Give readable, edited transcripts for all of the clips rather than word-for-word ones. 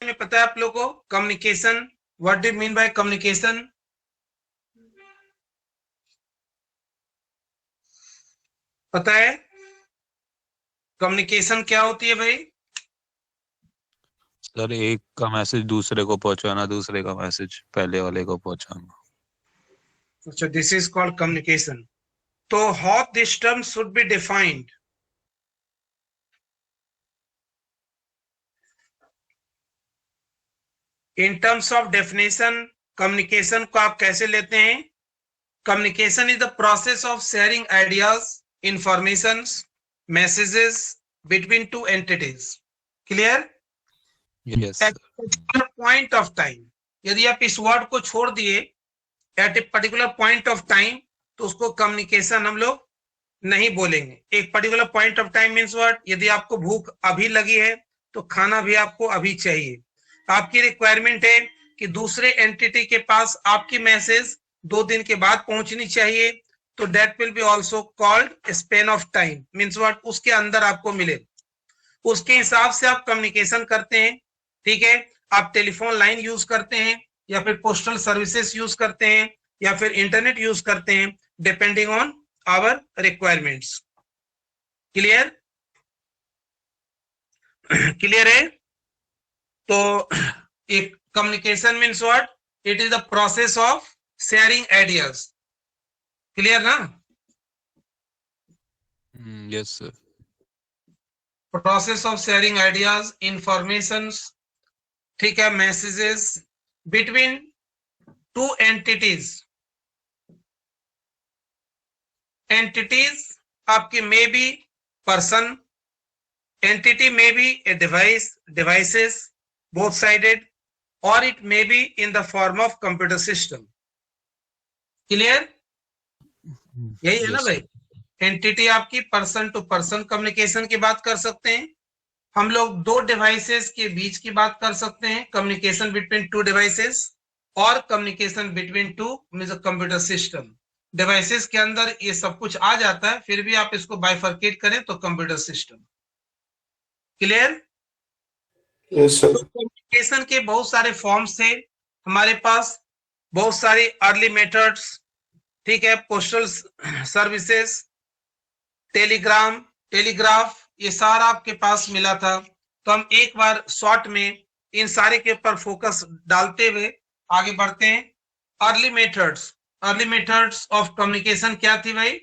में पता है आप लोगों को communication, what do you mean by communication? पता है कम्युनिकेशन क्या होती है भाई? सर एक का मैसेज दूसरे को पहुंचाना, दूसरे का मैसेज पहले वाले को पहुंचाना। अच्छा, दिस इज कॉल्ड कम्युनिकेशन. तो how this term should be defined? In terms of definition communication को आप कैसे लेते हैं? Communication is the process of sharing ideas, information, messages between two entities. Clear? Yes at point of time. यदि आप इस word को छोड़ दिए at a particular point of time तो उसको कम्युनिकेशन हम लोग नहीं बोलेंगे. एक particular point of time means what? यदि आपको भूख अभी लगी है तो खाना भी आपको अभी चाहिए. आपकी रिक्वायरमेंट है कि दूसरे एंटिटी के पास आपकी मैसेज 2 दिन के बाद पहुंचनी चाहिए, तो that will be also called span of time. Means what? उसके अंदर आपको मिले, उसके हिसाब से आप कम्युनिकेशन करते हैं. ठीक है, आप टेलीफोन लाइन यूज करते हैं या फिर पोस्टल सर्विसेज यूज करते हैं या फिर इंटरनेट यूज करते हैं, depending on our requirements. Clear? Clear है? तो एक communication means what? It is the process of sharing ideas. Clear ना? Yes sir. Process of sharing ideas, informations, ठीक है, messages between two entities. Entities आपके may be person, entity may be a device, devices, both sided, or it may be in the form of computer system. Clear? यही है ना yes भाई? Sir. Entity आपकी person to person communication की बात कर सकते हैं. हम लोग दो डिवाइसेस के बीच की बात कर सकते हैं, कम्युनिकेशन बिटवीन टू डिवाइसेस, और communication between two computer system. Devices के अंदर ये सब कुछ आ जाता है, फिर भी आप इसको बाइफरकेट करें तो computer system. Clear? Yes sir. तो कम्युनिकेशन के बहुत सारे फॉर्म्स थे हमारे पास, बहुत सारी अर्ली मेथड्स. ठीक है, पोस्टल सर्विसेज, टेलीग्राम, टेलीग्राफ, ये सारा आपके पास मिला था. तो हम एक बार शॉर्ट में इन सारे के ऊपर फोकस डालते हुए आगे बढ़ते हैं. Early methods, early methods of communication क्या थी भाई?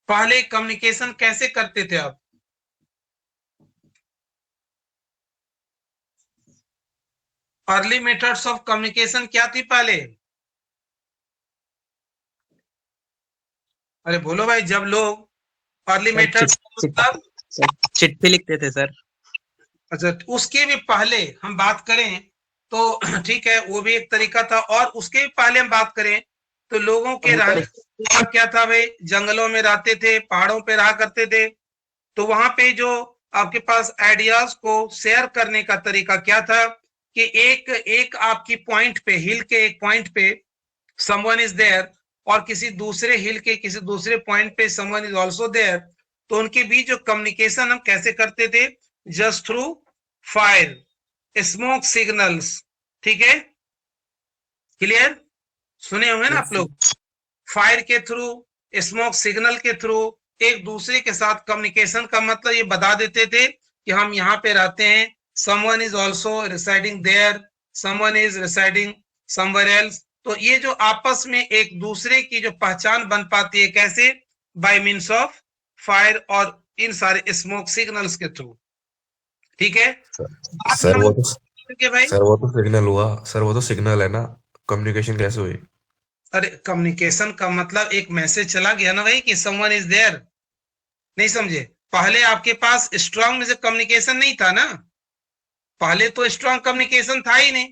पहले कम्युनिकेशन कैसे करते थे आप? अर्ली मेथड्स ऑफ कम्युनिकेशन क्या थी पहले? अरे बोलो भाई. जब लोग अर्ली मेथड्स मतलब, चिट्ठी लिखते थे सर. अच्छा, उसके भी पहले हम बात करें तो ठीक है, वो भी एक तरीका था. और उसके भी पहले हम बात करें तो लोगों के रहने का क्या था भाई? जंगलों में रहते थे, पहाड़ों पे रहा करते थे. तो वहां पे जो आपके पास आइडियाज को शेयर करने का तरीका क्या था कि एक एक आपकी पॉइंट पे, हिल के एक पॉइंट पे समवन इज देयर, और किसी दूसरे हिल के किसी दूसरे पॉइंट पे समवन इज आल्सो देयर. तो उनके बीच जो कम्युनिकेशन हम कैसे करते थे? Just through fire, smoke signals. ठीक है, क्लियर? सुने होंगे ना आप लोग? फायर के थ्रू, स्मोक सिग्नल के थ्रू एक दूसरे के साथ कम्युनिकेशन का मतलब ये बता देते थे कि हम यहाँ पे रहते हैं, someone is also residing there, someone is residing somewhere else. तो ये जो आपस में एक दूसरे की जो पहचान बन पाती है, कैसे? बाय मीन्स ऑफ फायर और इन सारे स्मोक सिग्नल्स के थ्रू. ठीक है, सर वो तो भाई. सर वो तो सिग्नल हुआ. सर वो तो सिग्नल है ना, कम्युनिकेशन कैसे हुई? अरे कम्युनिकेशन का मतलब एक मैसेज चला गया ना भाई कि समवन इज देयर. नहीं समझे? पहले आपके पास स्ट्रांग में कम्युनिकेशन नहीं था ना. पहले तो स्ट्रांग कम्युनिकेशन था ही नहीं.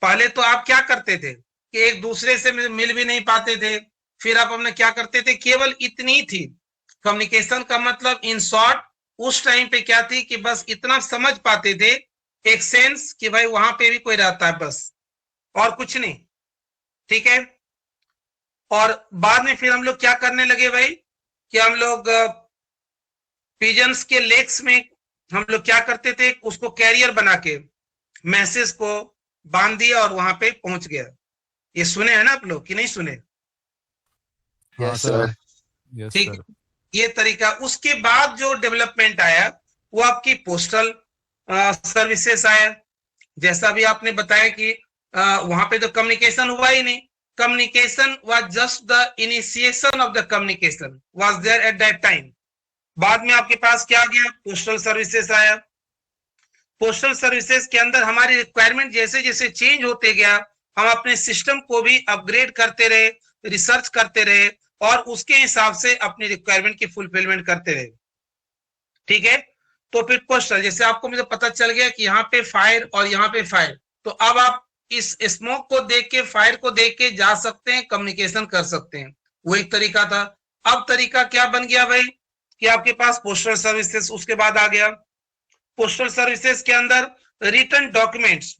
पहले तो आप क्या करते थे कि एक दूसरे से मिल भी नहीं पाते थे. फिर आप अपने क्या करते थे? केवल इतनी थी कम्युनिकेशन का मतलब. इन शॉर्ट उस टाइम पे क्या थी कि बस इतना समझ पाते थे, एक सेंस कि भाई वहां पे भी कोई रहता है, बस, और कुछ नहीं. ठीक है, और बाद में फिर हम लोग क्या करने लगे भाई कि हम लोग पिजन्स के लेग्स में हम लोग क्या करते थे, उसको कैरियर बना के मैसेज को बांध दिया और वहां पे पहुंच गया। ये सुने हैं ना आप लोग कि नहीं सुने? हाँ यस सर, सर। यस ठीक, सर। ये तरीका। उसके बाद जो डेवलपमेंट आया वो आपकी पोस्टल सर्विसेज आया। जैसा भी आपने बताया कि वहां पे तो कम्युनिकेशन हुआ ही नहीं, communication was just the initiation of the communication was there at that time. बाद में आपके पास क्या आ गया, पोस्टल सर्विसेज आया। पोस्टल सर्विसेज के अंदर हमारी रिक्वायरमेंट जैसे जैसे चेंज होते गया, हम अपने सिस्टम को भी अपग्रेड करते रहे, रिसर्च करते रहे और उसके हिसाब से अपनी रिक्वायरमेंट की फुलफिलमेंट करते रहे। ठीक है, तो फिर पोस्टल, जैसे आपको मुझे पता चल गया कि यहाँ पे फायर और यहाँ पे फायर, तो अब आप इस स्मोक को देख के, फायर को देख के जा सकते हैं, कम्युनिकेशन कर सकते हैं। वो एक तरीका था। अब तरीका क्या बन गया भाई कि आपके पास पोस्टल सर्विसेज उसके बाद आ गया। पोस्टल सर्विसेज के अंदर रिटन डॉक्यूमेंट्स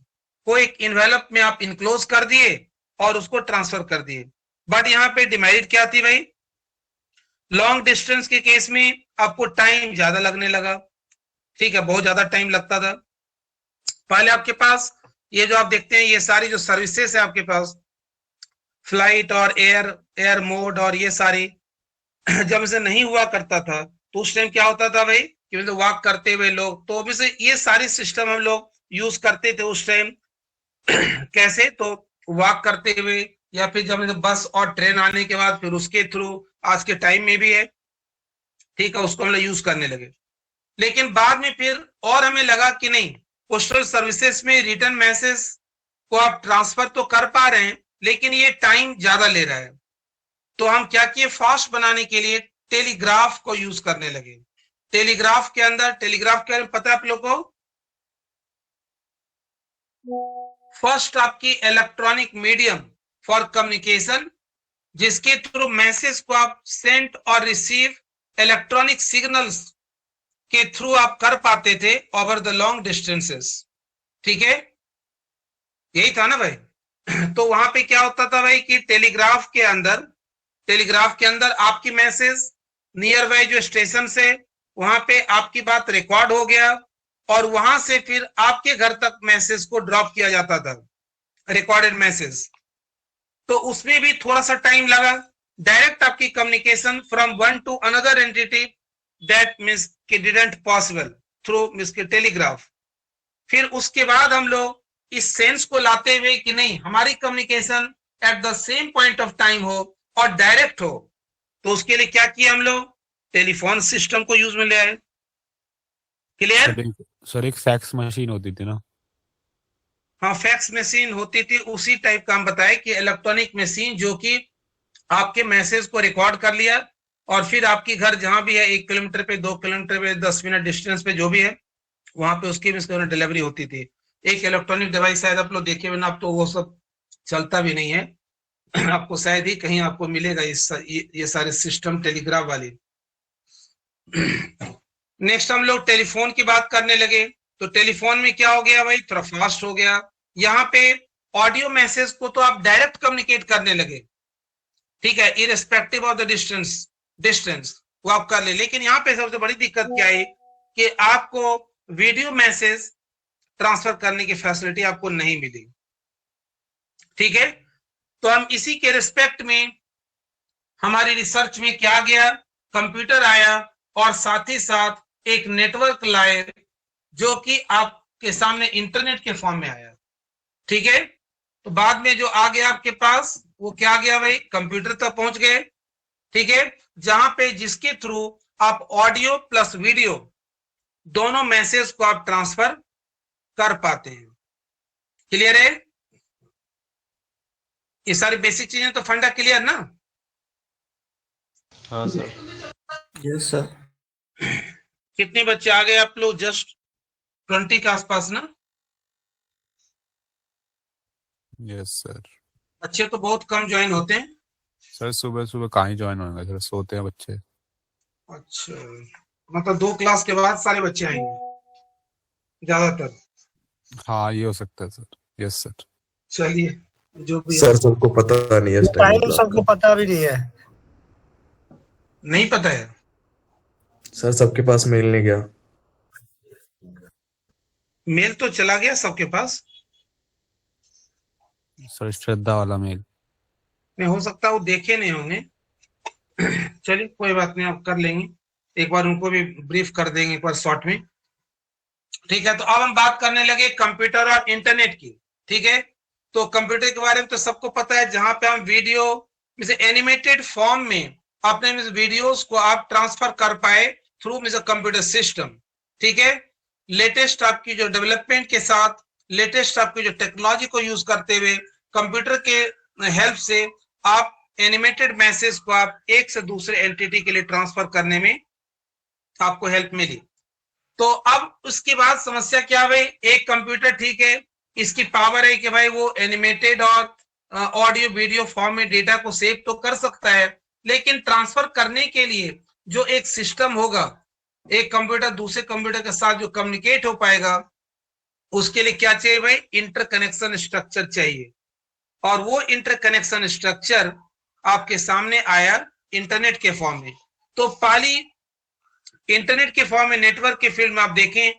को एक इन्वेलप में आप इनक्लोज कर दिए और उसको ट्रांसफर कर दिए। बट यहाँ पे डिमेरिट क्या थी भाई, लॉन्ग डिस्टेंस के केस में आपको टाइम ज्यादा लगने लगा। ठीक है, बहुत ज्यादा टाइम लगता था। पहले आपके पास ये जो आप देखते हैं, ये सारी जो सर्विसेज है आपके पास, फ्लाइट और एयर मोड और ये सारी, जब इसे नहीं हुआ करता था तो उस टाइम क्या होता था भाई कि मतलब वॉक करते हुए लोग, तो अभी से ये सारी सिस्टम हम लोग यूज करते थे उस टाइम। कैसे, तो वॉक करते हुए या फिर जब बस और ट्रेन आने के बाद फिर उसके थ्रू, आज के टाइम में भी है, ठीक है, उसको हम लोग यूज करने लगे। लेकिन बाद में फिर और हमें लगा कि नहीं, पोस्टल सर्विसेज में रिटर्न मैसेज को आप ट्रांसफर तो कर पा रहे हैं लेकिन ये टाइम ज्यादा ले रहा है। तो हम क्या किए, फास्ट बनाने के लिए टेलीग्राफ को यूज करने लगे। टेलीग्राफ के अंदर, टेलीग्राफ के बारे में पता है आप लोग को? फर्स्ट आपकी इलेक्ट्रॉनिक मीडियम फॉर कम्युनिकेशन, जिसके थ्रू मैसेज को आप सेंड और रिसीव इलेक्ट्रॉनिक सिग्नल्स के थ्रू आप कर पाते थे ओवर द लॉन्ग डिस्टेंसेस। ठीक है, यही था ना भाई। तो वहां पे क्या होता था भाई कि टेलीग्राफ के अंदर आपकी मैसेज नियर बाय जो स्टेशन से, वहां पे आपकी बात रिकॉर्ड हो गया और वहां से फिर आपके घर तक मैसेज को ड्रॉप किया जाता था, रिकॉर्डेड मैसेज। तो उसमें भी थोड़ा सा टाइम लगा। डायरेक्ट आपकी communication from one to another entity, that means कि डिडंट पॉसिबल थ्रू मींस के टेलीग्राफ। फिर उसके बाद हम लोग इस सेंस को लाते हुए कि नहीं, हमारी communication at the same point of time हो और डायरेक्ट हो, तो उसके लिए क्या किया हम लोग, टेलीफोन सिस्टम को यूज में ले आए। क्लियर? सर एक फैक्स मशीन होती थी ना? हाँ, फैक्स मशीन होती थी, उसी टाइप का हम बताए कि इलेक्ट्रॉनिक मशीन जो कि आपके मैसेज को रिकॉर्ड कर लिया और फिर आपकी घर जहां भी है, 1 किलोमीटर पे, 2 किलोमीटर पे, 10 मिनट डिस्टेंस पे जो भी है, वहां पे उसकी डिलीवरी होती थी। एक इलेक्ट्रॉनिक डिवाइस शायद आप लोग देखे हुए ना, अब तो वो सब चलता भी नहीं है। आपको शायद ही कहीं आपको मिलेगा ये सारे सिस्टम टेलीग्राफ वाली। नेक्स्ट हम लोग टेलीफोन की बात करने लगे। तो टेलीफोन में क्या हो गया भाई, थोड़ा फास्ट हो गया। यहाँ पे ऑडियो मैसेज को तो आप डायरेक्ट कम्युनिकेट करने लगे, ठीक है, इररिस्पेक्टिव ऑफ द डिस्टेंस वो आप कर ले। लेकिन यहाँ पे सबसे बड़ी दिक्कत क्या है कि आपको वीडियो मैसेज ट्रांसफर करने की फैसिलिटी आपको नहीं मिली। ठीक है, तो हम इसी के रिस्पेक्ट में हमारी रिसर्च में क्या गया, कंप्यूटर आया और साथ ही साथ एक नेटवर्क लाए जो कि आपके सामने इंटरनेट के फॉर्म में आया। ठीक है, तो बाद में जो आ गया आपके पास वो क्या आ गया भाई, कंप्यूटर तक पहुंच गए। ठीक है, जहां पे जिसके थ्रू आप ऑडियो प्लस वीडियो दोनों मैसेज को आप ट्रांसफर कर पाते हैं। क्लियर है? ये सारी बेसिक चीजें तो फंडा क्लियर ना? हाँ सर। Yes sir. कितने बच्चे आ गए आप लोग? जस्ट 20 के आसपास ना? Yes sir. बच्चे तो बहुत कम ज्वाइन होते हैं। सर सुबह सुबह कहाँ ही ज्वाइन होंगे सर, सोते हैं बच्चे। अच्छा, मतलब 2 क्लास के बाद सारे बच्चे आएंगे ज्यादातर? हाँ ये हो सकता है सर। Yes sir. चलिए, जो भी सर सबको पता नहीं है इस टाइम सबको पता भी नहीं है। नहीं पता है सर सबके पास मेल नहीं गया। मेल तो चला गया सबके पास, सर श्रद्धा वाला मेल। नहीं हो सकता वो देखे नहीं होंगे। चलिए कोई बात नहीं, आप कर लेंगे, एक बार उनको भी ब्रीफ कर देंगे एक बार शॉर्ट में। ठीक है, तो अब हम बात करने लगे कंप्यूटर और इंटरनेट की। ठीक है, तो कंप्यूटर के बारे में तो सबको पता है, जहां पे हम वीडियो जैसे एनिमेटेड फॉर्म में अपने वीडियोस को आप ट्रांसफर कर पाए थ्रू कंप्यूटर सिस्टम। ठीक है, लेटेस्ट आपकी जो डेवलपमेंट के साथ, लेटेस्ट आपकी जो टेक्नोलॉजी को यूज करते हुए कंप्यूटर के हेल्प से आप एनिमेटेड मैसेज को आप एक से दूसरे एंटिटी के लिए ट्रांसफर करने में आपको हेल्प मिली। तो अब उसके बाद समस्या क्या है भाई, एक कंप्यूटर ठीक है, इसकी पावर है कि भाई वो एनिमेटेड और ऑडियो वीडियो फॉर्म में डेटा को सेव तो कर सकता है, लेकिन ट्रांसफर करने के लिए जो एक सिस्टम होगा, एक कंप्यूटर दूसरे कंप्यूटर के साथ जो कम्युनिकेट हो पाएगा, उसके लिए क्या चाहिए भाई, इंटरकनेक्शन स्ट्रक्चर चाहिए। और वो इंटरकनेक्शन स्ट्रक्चर आपके सामने आया इंटरनेट के फॉर्म में। तो पहली इंटरनेट के फॉर्म में, नेटवर्क के फील्ड में आप देखें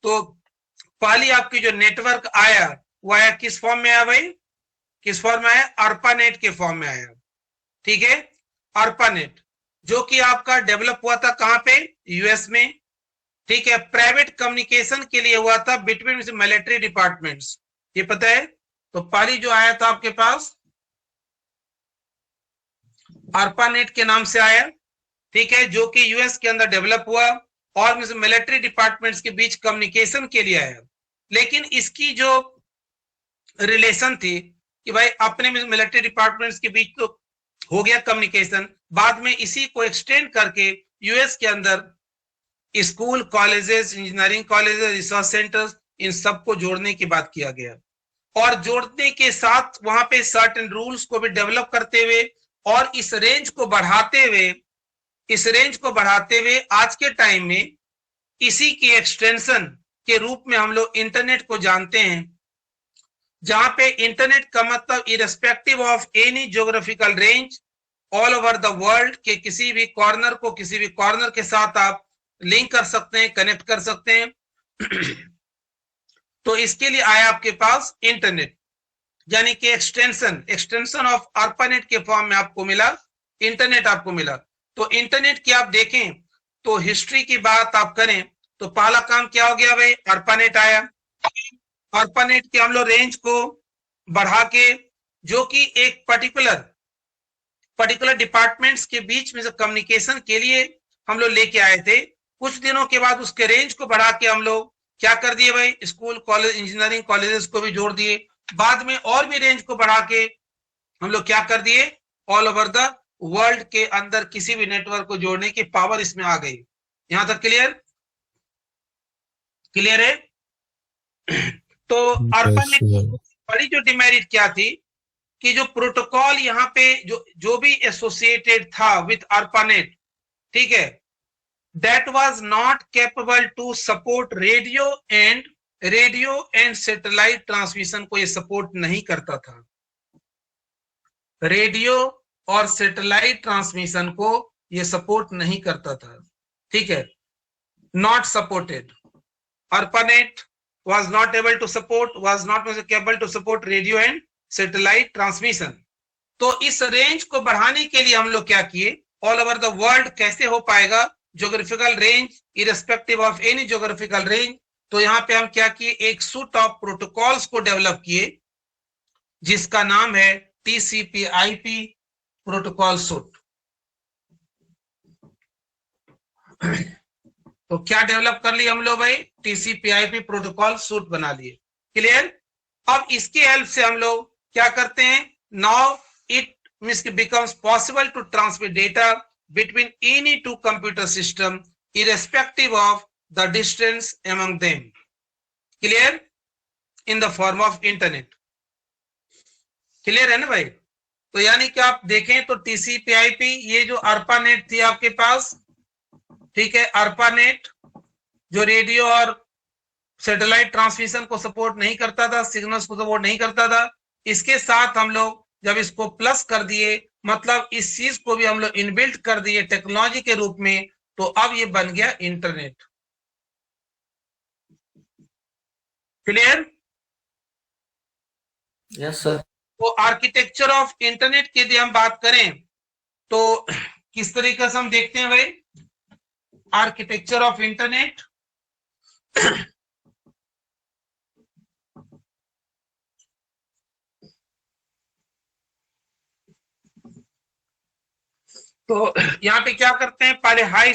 तो पहली आपकी जो नेटवर्क आया वो आया किस फॉर्म में आया भाई, किस फॉर्म में आया, अर्पानेट के फॉर्म में आया। ठीक है, अर्पानेट जो कि आपका डेवलप हुआ था कहां पे, यूएस में। ठीक है, प्राइवेट कम्युनिकेशन के लिए हुआ था बिटवीन मिलिट्री डिपार्टमेंट्स, ये पता है। तो पहली जो आया था आपके पास अर्पानेट के नाम से आया। ठीक है, जो कि यूएस के अंदर डेवलप हुआ और मिलिट्री डिपार्टमेंट्स के बीच कम्युनिकेशन के लिए आया। लेकिन इसकी जो रिलेशन थी कि भाई अपने मिलिट्री डिपार्टमेंट्स के बीच तो हो गया कम्युनिकेशन, बाद में इसी को एक्सटेंड करके यूएस के अंदर school, colleges, engineering colleges, research centres, इन सबको जोड़ने की बात किया गया। और जोड़ने के साथ वहां पे सर्टेन रूल्स को भी डेवलप करते हुए और इस रेंज को बढ़ाते हुए आज के टाइम में इसी की एक्सटेंशन के रूप में हम लोग इंटरनेट को जानते हैं, जहां पे इंटरनेट का मतलब irrespective of any geographical range all over the world के किसी भी कॉर्नर को किसी भी कॉर्नर के साथ आप लिंक कर सकते हैं, कनेक्ट कर सकते हैं। तो इसके लिए आया आपके पास इंटरनेट, यानी कि एक्सटेंशन ऑफ अर्पानेट के फॉर्म में आपको मिला, इंटरनेट आपको मिला। तो इंटरनेट की आप देखें तो हिस्ट्री की बात आप करें तो पहला काम क्या हो गया भाई, अर्पानेट आया। अर्पानेट के हम लोग रेंज को बढ़ा के, जो कि एक पर्टिकुलर डिपार्टमेंट्स के बीच में कम्युनिकेशन के लिए हम लोग लेके आए थे। कुछ दिनों के बाद उसके रेंज को बढ़ा के हम लोग क्या कर दिए भाई, स्कूल, कॉलेज, इंजीनियरिंग कॉलेजेस को भी जोड़ दिए। बाद में और भी रेंज को बढ़ा के हम लोग क्या कर दिए, ऑल ओवर द वर्ल्ड के अंदर किसी भी नेटवर्क को जोड़ने की पावर इसमें आ गई। यहां तक क्लियर है। तो अर्पानेट बड़ी जो डिमेरिट क्या थी कि जो प्रोटोकॉल यहाँ पे जो भी एसोसिएटेड था विथ अर्पानेट, ठीक है, that was not capable to support radio and satellite transmission को ये सपोर्ट नहीं करता था। रेडियो और सैटेलाइट ट्रांसमिशन को ये सपोर्ट नहीं करता था। ठीक है, not supported. ARPANET was not able to support radio and satellite transmission। तो इस रेंज को बढ़ाने के लिए हम लोग क्या किए, ऑल ओवर द वर्ल्ड कैसे हो पाएगा, geographical range, irrespective of any geographical range. तो यहाँ पे हम क्या किए, एक सूट ऑफ प्रोटोकॉल्स को डेवलप किए जिसका नाम है TCP/IP प्रोटोकॉल सूट। तो क्या डेवलप कर लिए हम लोग भाई, TCP/IP प्रोटोकॉल सूट बना लिए। क्लियर। अब इसके हेल्प से हम लोग क्या करते हैं, now it becomes possible to transmit data between any two computer system irrespective of the distance among them। Clear? In the form of internet। Clear है ना भाई। तो यानी कि आप देखें तो TCP/IP ये जो ARPANET थी आपके पास, ठीक है, ARPANET जो रेडियो और सैटेलाइट ट्रांसमिशन को सपोर्ट नहीं करता था, सिग्नल्स को सपोर्ट नहीं करता था, इसके साथ हम लोग जब इसको प्लस कर दिए, मतलब इस चीज को भी हम लोग इनबिल्ट कर दिए टेक्नोलॉजी के रूप में, तो अब ये बन गया इंटरनेट। क्लियर? Yes sir. तो आर्किटेक्चर ऑफ इंटरनेट की यदि हम बात करें तो किस तरीके से हम देखते हैं भाई आर्किटेक्चर ऑफ इंटरनेट? तो यहाँ पे क्या करते हैं, पहले हाई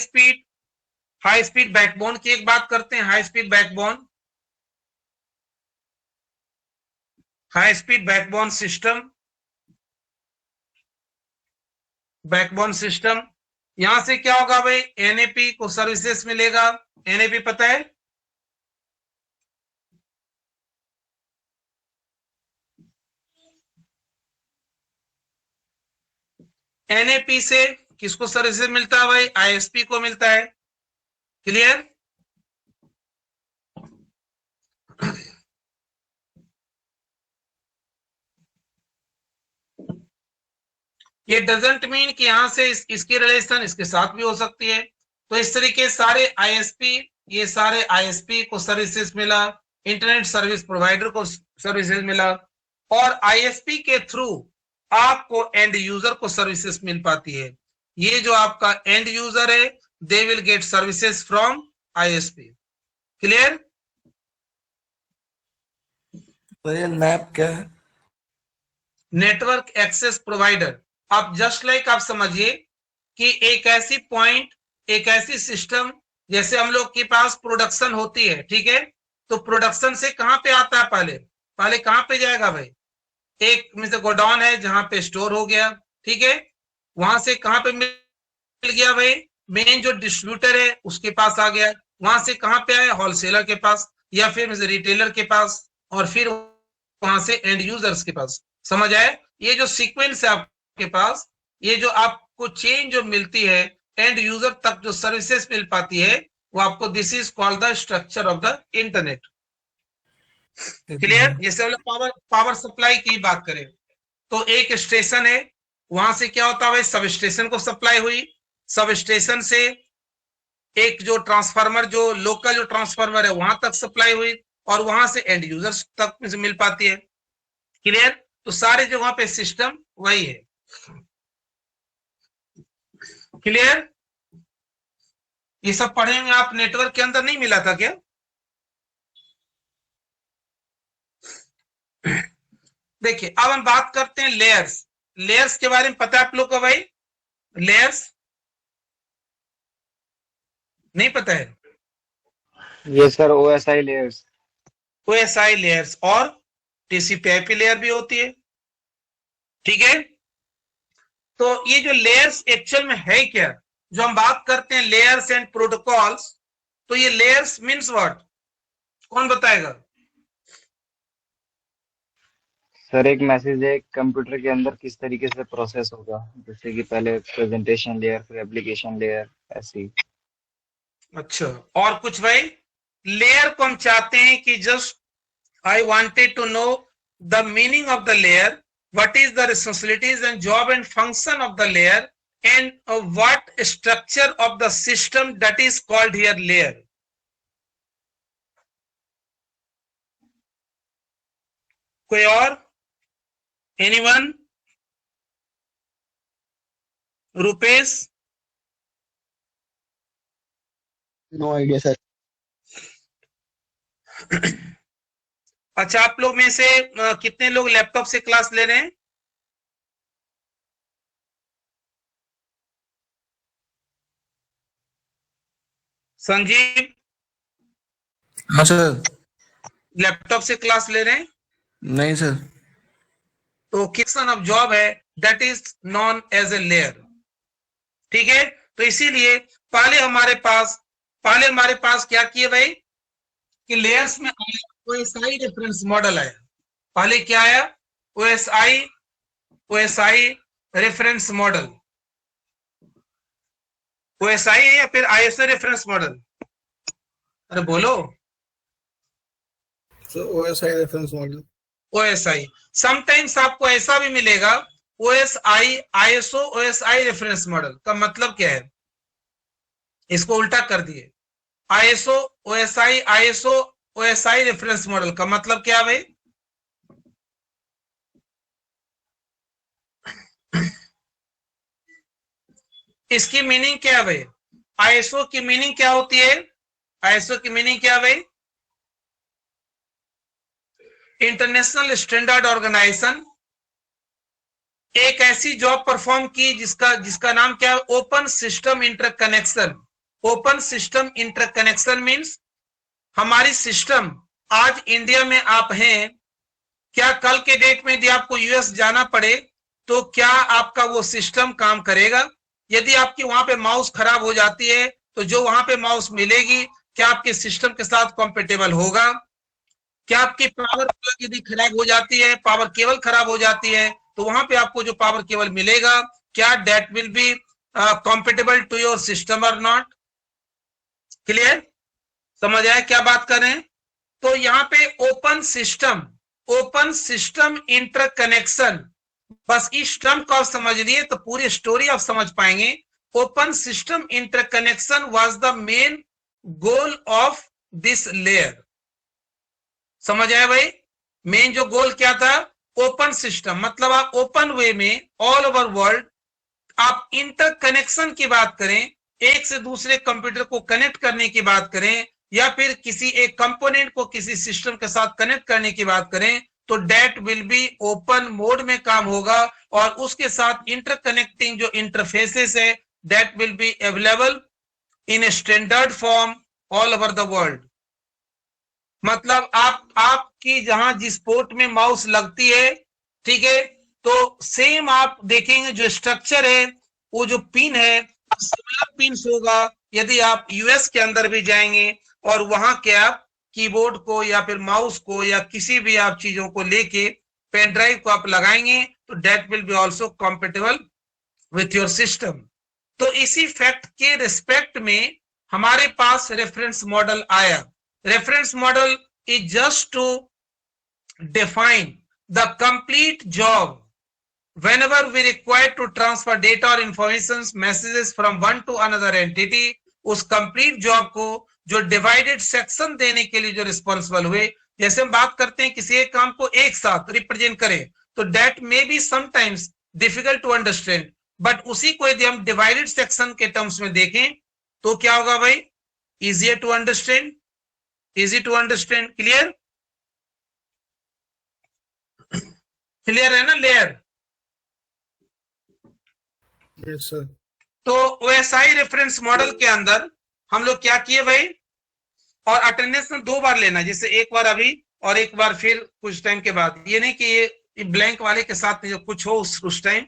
स्पीड बैकबोन की एक बात करते हैं। High speed backbone system. यहां से क्या होगा भाई, एनएपी को सर्विसेज मिलेगा। एनएपी पता है? एनएपी से किसको सर्विसेज मिलता है भाई? आईएसपी को मिलता है। क्लियर? ये डजंट मीन कि यहां से इसकी रिलेशन इसके साथ भी हो सकती है। तो इस तरीके सारे आईएसपी को सर्विसेज मिला, इंटरनेट सर्विस प्रोवाइडर को सर्विसेज मिला, और आईएसपी के थ्रू आपको एंड यूजर को सर्विसेज मिल पाती है। ये जो आपका एंड यूजर है, they will get services from ISP. Clear? NAP क्या है? Network access provider. आप जस्ट लाइक आप समझिए कि एक ऐसी सिस्टम, जैसे हम लोग के पास प्रोडक्शन होती है, ठीक है? तो प्रोडक्शन से कहां पे आता है? पहले कहां पे जाएगा भाई? एक मिस्टर गोडाउन है जहां पे स्टोर हो गया, ठीक है? वहां से कहां पे मिल गया भाई? मेन जो डिस्ट्रीब्यूटर है उसके पास आ गया। वहां से कहां पे आया? होलसेलर के पास, या फिर रिटेलर के पास, और फिर वहां से एंड यूजर्स के पास। समझ आए? ये जो सीक्वेंस है आपके पास, ये जो आपको चेन जो मिलती है, एंड यूजर तक जो सर्विसेज मिल पाती है, वो आपको this is called the structure of the internet. Clear? जैसे हम लोग पावर सप्लाई की बात करें तो एक स्टेशन है, वहां से क्या होता है? सब स्टेशन को सप्लाई हुई, सब स्टेशन से एक जो ट्रांसफार्मर, जो लोकल जो ट्रांसफार्मर है, वहां तक सप्लाई हुई, और वहां से एंड यूजर्स तक मिल पाती है। क्लियर? तो सारे जो वहां पे सिस्टम वही है। क्लियर? ये सब पढ़ेंगे आप, नेटवर्क के अंदर नहीं मिला था क्या? देखिए, अब हम बात करते हैं लेयर्स के बारे में। पता है आप लोग को भाई लेयर्स? नहीं पता है? Yes sir, OSI layers. OSI layers और टीसीपी/आईपी लेयर भी होती है, ठीक है? तो ये जो लेयर्स एक्चुअल में है क्या, जो हम बात करते हैं लेयर्स एंड प्रोटोकॉल्स, तो ये लेयर्स मींस व्हाट? कौन बताएगा? सर, एक मैसेज एक कंप्यूटर के अंदर किस तरीके से प्रोसेस होगा, जैसे कि पहले प्रेजेंटेशन लेयर, फिर एप्लीकेशन लेयर, ऐसी। अच्छा, और कुछ भाई? लेयर को हम चाहते हैं कि just I wanted to know the meaning of the layer, what is the responsibilities and job and function of the layer, and what structure of the system that is called here layer. कोई और? anyone? Rupesh? No idea sir. अच्छा, आप लोग में से कितने लोग laptop से क्लास ले रहे हैं? संजीव? हाँ सर। लैपटॉप से क्लास ले रहे हैं? नहीं सर। तो किसन ऑफ जॉब है, that is known as a layer, ठीक है? तो इसीलिए पहले हमारे पास क्या किए भाई कि लेयर्स में ओएसआई रेफरेंस मॉडल आया। पहले क्या आया? OSI reference model. ओएसआई है या फिर आईएसओ रेफरेंस मॉडल? अरे बोलो। OSI reference model. OSI. Sometimes आपको ऐसा भी मिलेगा OSI ISO OSI reference model का मतलब क्या है? इसको उल्टा कर दिए, ISO OSI ISO OSI reference model का मतलब क्या है भाई? इसकी मीनिंग क्या है भाई? आईएसओ की मीनिंग क्या होती है? आईएसओ की मीनिंग क्या है भाई? इंटरनेशनल स्टैंडर्ड ऑर्गेनाइजेशन एक ऐसी जॉब परफॉर्म की जिसका नाम क्या है? Open system interconnection. Open system interconnection means हमारी सिस्टम, आज इंडिया में आप हैं, क्या कल के डेट में यदि आपको यूएस जाना पड़े तो क्या आपका वो सिस्टम काम करेगा? यदि आपकी वहां पे माउस खराब हो जाती है तो जो वहां पे माउस मिलेगी क्या आपके सिस्टम के साथ कॉम्पेटेबल होगा? क्या आपकी पावर केबल यदि खराब हो जाती है, पावर केबल खराब हो जाती है तो वहां पे आपको जो पावर केबल मिलेगा क्या that will be compatible to your system और नॉट? क्लियर? समझ आया क्या बात कर रहे हैं? तो यहाँ पे ओपन सिस्टम इंटरकनेक्शन, बस इस टर्म को आप समझ लिए तो पूरी स्टोरी आप समझ पाएंगे। Open system interconnection was the main goal of this layer. समझ आया भाई? मेन जो गोल क्या था? ओपन सिस्टम मतलब आप ओपन वे में ऑल ओवर वर्ल्ड आप इंटरकनेक्शन की बात करें, एक से दूसरे कंप्यूटर को कनेक्ट करने की बात करें या फिर किसी एक कंपोनेंट को किसी सिस्टम के साथ कनेक्ट करने की बात करें तो that will be open mode में काम होगा और उसके साथ इंटरकनेक्टिंग जो इंटरफेसेस है that will be available in a standard form all over the world. मतलब आपकी जहां जिस पोर्ट में माउस लगती है, ठीक है, तो सेम आप देखेंगे जो स्ट्रक्चर है वो जो पिन है सिमिलर पिन्स होगा। यदि आप यूएस के अंदर भी जाएंगे और वहां के आप कीबोर्ड को या फिर माउस को या किसी भी आप चीजों को लेके पेन ड्राइव को आप लगाएंगे तो that will be also compatible with your system. तो इसी फैक्ट के रिस्पेक्ट में हमारे पास रेफरेंस मॉडल आया। Reference model is just to define the complete job whenever we require to transfer data or information messages from one to another entity, उस complete job को जो डिवाइडेड सेक्शन देने के लिए जो रिस्पॉन्सिबल हुए, जैसे हम बात करते हैं किसी एक काम को एक साथ रिप्रेजेंट करें तो that may be sometimes difficult to understand, but उसी को यदि हम डिवाइडेड सेक्शन के टर्म्स में देखें तो क्या होगा भाई? Easier to understand, easy to understand. Clear? Clear है ना लेयर? Yes, sir. तो ओएसआई रेफरेंस मॉडल के अंदर हम लोग क्या किए भाई? और अटेंडेंस में 2 बार लेना, जैसे एक बार अभी और एक बार फिर कुछ टाइम के बाद। ये नहीं कि ये ब्लैंक वाले के साथ में जो कुछ हो उस टाइम,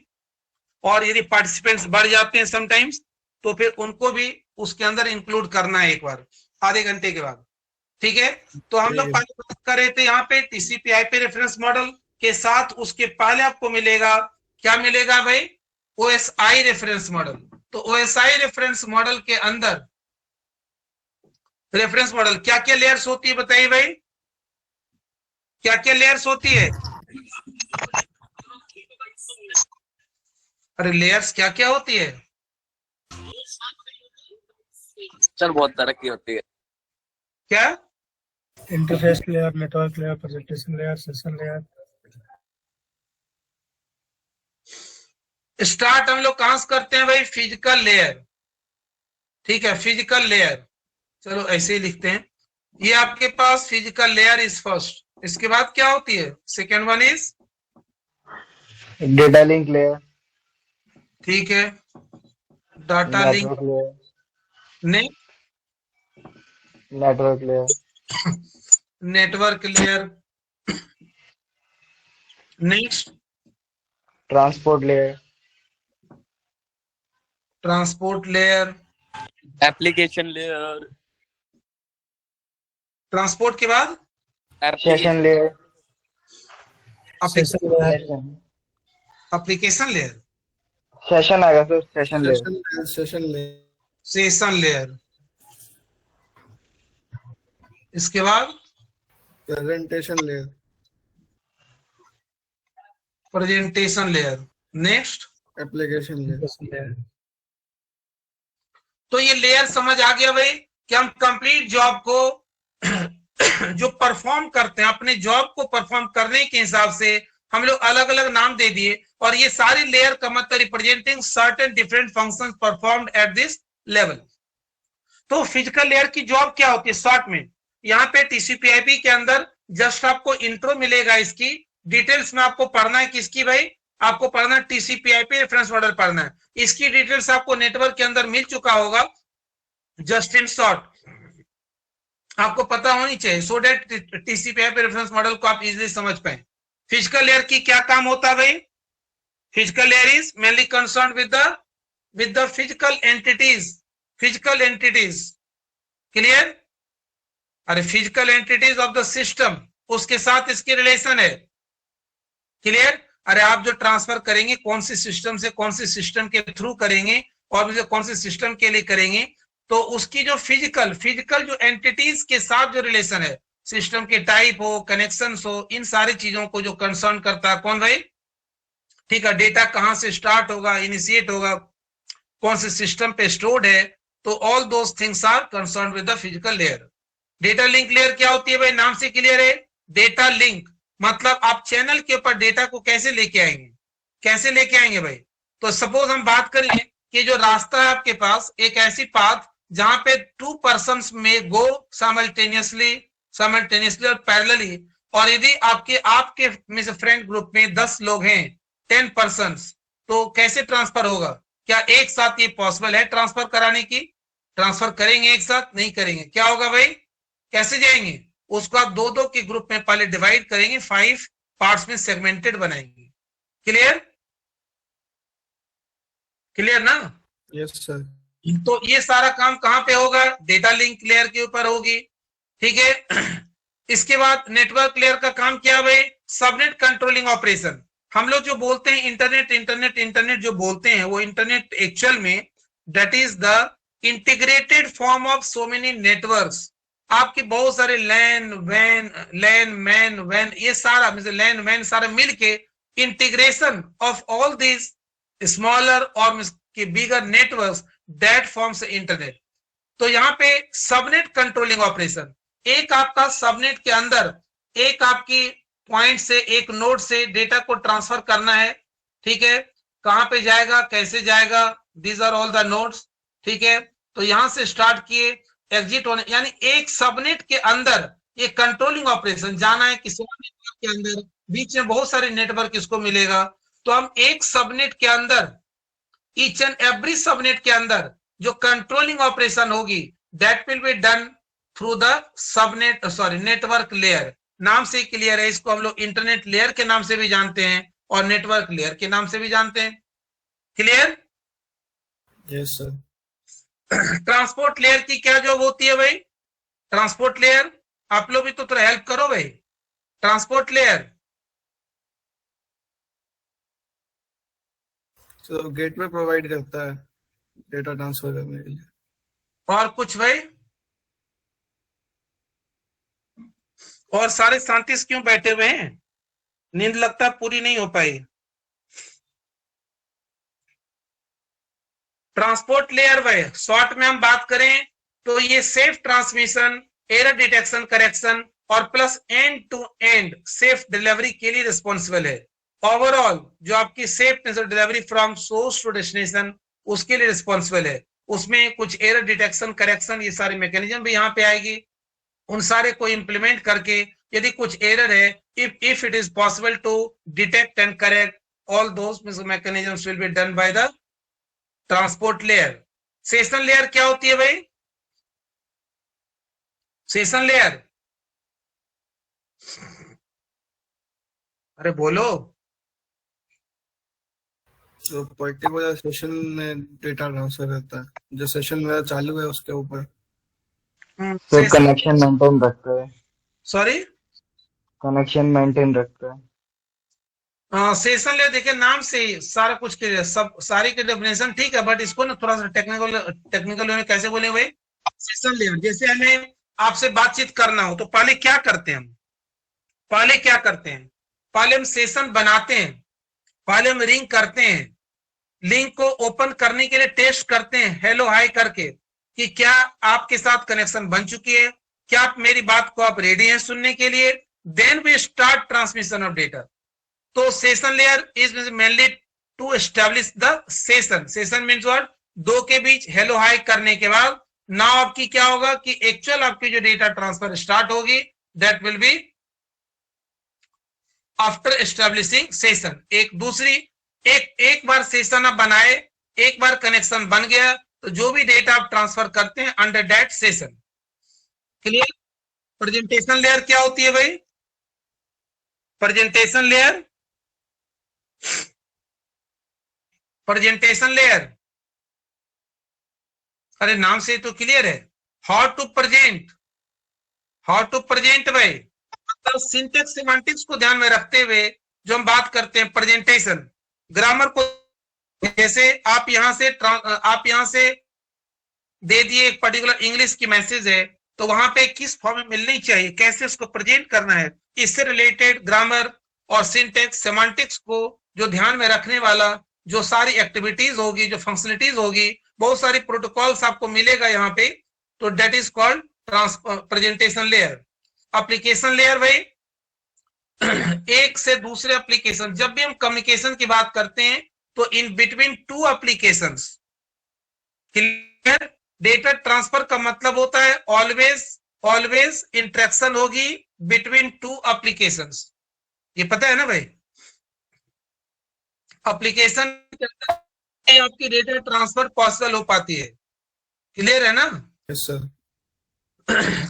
और यदि पार्टिसिपेंट्स बढ़ जाते हैं समटाइम्स तो फिर उनको भी उसके अंदर इंक्लूड करना है एक बार आधे घंटे के बाद। ठीक है? तो हम लोग पहले बात कर रहे थे यहाँ पे टीसीपी आईपी रेफरेंस मॉडल के साथ, उसके पहले आपको मिलेगा क्या मिलेगा भाई? OSI reference model. तो ओएसआई रेफरेंस मॉडल के अंदर रेफरेंस मॉडल क्या क्या लेयर्स होती है बताइए भाई? क्या क्या लेयर्स होती है? अरे लेयर्स क्या क्या होती है सर? बहुत तरक्की होती है। क्या? Interface layer, network layer, presentation layer, session layer. Start हम लोग कहां से करते हैं भाई? Physical layer. ठीक है, फिजिकल लेयर। चलो ऐसे ही लिखते हैं। ये आपके पास फिजिकल लेयर इज फर्स्ट। इसके बाद क्या होती है? Second one is data link layer, ठीक है, data link, network layer, network layer, network layer, next transport layer, transport layer, application layer, transport के बाद session layer, session layer, application layer, session आएगा sir, session layer, Session layer. Session layer, इसके बाद Presentation layer. Presentation layer, next Application layer. Session layer. तो ये layer समझ आ गया भाई कि हम कंप्लीट जॉब को जो परफॉर्म करते हैं अपने जॉब को परफॉर्म करने के हिसाब से हम लोग अलग अलग नाम दे दिए, और ये सारी लेयर का मतलब representing certain different functions performed at this level. तो फिजिकल लेयर की जॉब क्या होती है शॉर्ट में, यहाँ पे टीसीपी/आईपी के अंदर जस्ट आपको इंट्रो मिलेगा, इसकी डिटेल्स में आपको पढ़ना है किसकी भाई, आपको पढ़ना टीसीपी/आईपी रेफरेंस मॉडल पढ़ना है, इसकी डिटेल्स आपको नेटवर्क के अंदर मिल चुका होगा। जस्ट इन शॉर्ट आपको पता होनी चाहिए सो डेट टीसीपी/आईपी रेफरेंस मॉडल को आप इजीली समझ पाए। फिजिकल लेयर की क्या काम होता है भाई, physical layer is mainly concern with the physical entities, clear. अरे physical entities of the system, उसके साथ इसकी रिलेशन है, क्लियर। अरे आप जो ट्रांसफर करेंगे कौन सी सिस्टम से कौन सी सिस्टम के थ्रू करेंगे और कौन सी सिस्टम के लिए करेंगे, तो उसकी जो फिजिकल जो एंटिटीज के साथ जो रिलेशन है, सिस्टम के टाइप हो, कनेक्शंस हो, इन सारी चीजों को जो कंसर्न करता है कौन भाई, ठीक है। डेटा कहां से स्टार्ट होगा, इनिशिएट होगा, कौन से सिस्टम पे स्टोर्ड है, तो all those things are concern with the physical layer. Data link layer क्या होती है भाई, नाम से क्लियर है। डेटा लिंक मतलब आप चैनल के ऊपर डेटा को कैसे लेके आएंगे भाई। तो सपोज हम बात करें कि जो रास्ता है आपके पास, एक ऐसी पाथ जहां पे 2 पर्सन्स में गो साइमल्टेनियसली और पैरेलली, और यदि आपके में से फ्रेंड ग्रुप में 10 लोग हैं, 10 पर्सन्स, तो कैसे ट्रांसफर होगा, क्या एक साथ ये पॉसिबल है ट्रांसफर कराने की, ट्रांसफर करेंगे एक साथ, नहीं करेंगे, क्या होगा भाई, कैसे जाएंगे, उसको आप 2-2 के ग्रुप में पहले डिवाइड करेंगे, 5 पार्ट्स में सेगमेंटेड बनाएंगे, क्लियर ना। Yes sir. तो ये सारा काम कहां पे होगा, डेटा लिंक लेयर के ऊपर होगी, ठीक है। इसके बाद नेटवर्क लेयर का काम क्या है भाई, सबनेट कंट्रोलिंग ऑपरेशन। हम लोग जो बोलते हैं इंटरनेट जो बोलते हैं, वो इंटरनेट एक्चुअल में that is the integrated form of so many networks. आपके बहुत सारे लैन मैन ये सारा लैन वैन सारा मिलके integration of all this smaller और बिगर नेटवर्क्स दैट फॉर्म्स इंटरनेट। तो यहाँ पे सबनेट कंट्रोलिंग ऑपरेशन, एक आपका सबनेट के अंदर एक आपकी पॉइंट से, एक नोड से डेटा को ट्रांसफर करना है, ठीक है। कहां पे जाएगा, कैसे जाएगा, these are all the nodes, ठीक है। तो यहां से स्टार्ट किए एग्जिट होने, यानी एक सबनेट के अंदर ये कंट्रोलिंग ऑपरेशन जाना है किसी नेटवर्क के अंदर, बीच में बहुत सारे नेटवर्क इसको मिलेगा, तो हम एक सबनेट के अंदर, ईच एंड एवरी सबनेट के अंदर जो कंट्रोलिंग ऑपरेशन होगी that will be done through the network layer. नाम से क्लियर है, इसको हम लोग इंटरनेट लेयर के नाम से भी जानते हैं और नेटवर्क लेयर के नाम से भी जानते हैं, clear. Yes sir. Transport layer की क्या जॉब होती है भाई, ट्रांसपोर्ट लेयर, आप लोग भी तो थोड़ा हेल्प करो भाई। ट्रांसपोर्ट लेयर तो गेटवे प्रोवाइड करता है डेटा ट्रांसफर करने के लिए। और कुछ भाई, और सारे शांति से क्यों बैठे हुए हैं, नींद लगता पूरी नहीं हो पाई। ट्रांसपोर्ट लेयर भाई शॉर्ट में हम बात करें तो ये safe transmission, error detection, correction और plus end to end safe delivery के लिए रिस्पॉन्सिबल है। ओवरऑल जो आपकी safe delivery from source to destination उसके लिए रिस्पॉन्सिबल है। उसमें कुछ एरर डिटेक्शन, करेक्शन, ये सारी मैकेनिज्म भी यहाँ पे आएगी। उन सारे को इंप्लीमेंट करके यदि कुछ एरर है, if it is possible to detect and correct all those mechanisms will be done by the transport layer. Session layer क्या होती है भाई, सेशन लेयर, अरे बोलो। तो पर्टिकुलर सेशन में डेटा ट्रांसफर करता है, जो सेशन मेरा चालू है उसके ऊपर। तो कनेक्शन मेंटेन रखता है, सॉरी कनेक्शन मेंटेन रखता है। सेशन लेयर देखिए नाम से ही सारा कुछ क्लियर, सब सारी की डेफिनेशन ठीक है, बट इसको ना थोड़ा सा टेक्निकल में कैसे बोले भाई। सेशन लेयर जैसे हमें आपसे बातचीत करना हो तो पहले क्या करते हैं हम, पहले हम सेशन बनाते हैं, पहले हम रिंग करते हैं, लिंक को ओपन करने के लिए टेस्ट करते हैं हेलो हाय करके कि क्या आपके साथ कनेक्शन बन चुकी है, क्या आप मेरी बात को आप रेडी हैं सुनने के लिए? Then we start transmission of data. तो session layer is mainly to establish the session. Session means what? दो के बीच हेलो हाई करने के बाद नाउ आपकी क्या होगा कि एक्चुअल आपकी जो डेटा ट्रांसफर स्टार्ट होगी, that will be after establishing session. एक बार सेशन आप बनाए, एक बार कनेक्शन बन गया, तो जो भी डेटा आप ट्रांसफर करते हैं under that session. Clear? Presentation layer क्या होती है भाई? प्रेजेंटेशन लेयर, प्रेजेंटेशन लेयर, अरे नाम से तो क्लियर है। How to present, how to present भाई, मतलब सिंटेक्स सिमेंटिक्स को ध्यान में रखते हुए जो हम बात करते हैं प्रेजेंटेशन, ग्रामर को, जैसे आप यहां से दे दिए एक पर्टिकुलर इंग्लिश की मैसेज है, तो वहां पे किस फॉर्म में मिलनी चाहिए, कैसे उसको प्रेजेंट करना है, इससे रिलेटेड ग्रामर और सिंटेक्स सिमेंटिक्स को जो ध्यान में रखने वाला जो सारी एक्टिविटीज होगी, जो फंक्शनलिटीज होगी, बहुत सारी प्रोटोकॉल्स आपको मिलेगा यहाँ पे, तो that is called presentation layer. Application layer भाई, एक से दूसरे एप्लीकेशन, जब भी हम कम्युनिकेशन की बात करते हैं तो in between two applications, clear? Data transfer का मतलब होता है ऑलवेज इंटरेक्शन होगी बिटवीन टू एप्लीकेशंस। ये पता है ना भाई? एप्लीकेशन आपकी डेटा ट्रांसफर पॉसिबल हो पाती है। क्लियर है ना? Yes sir.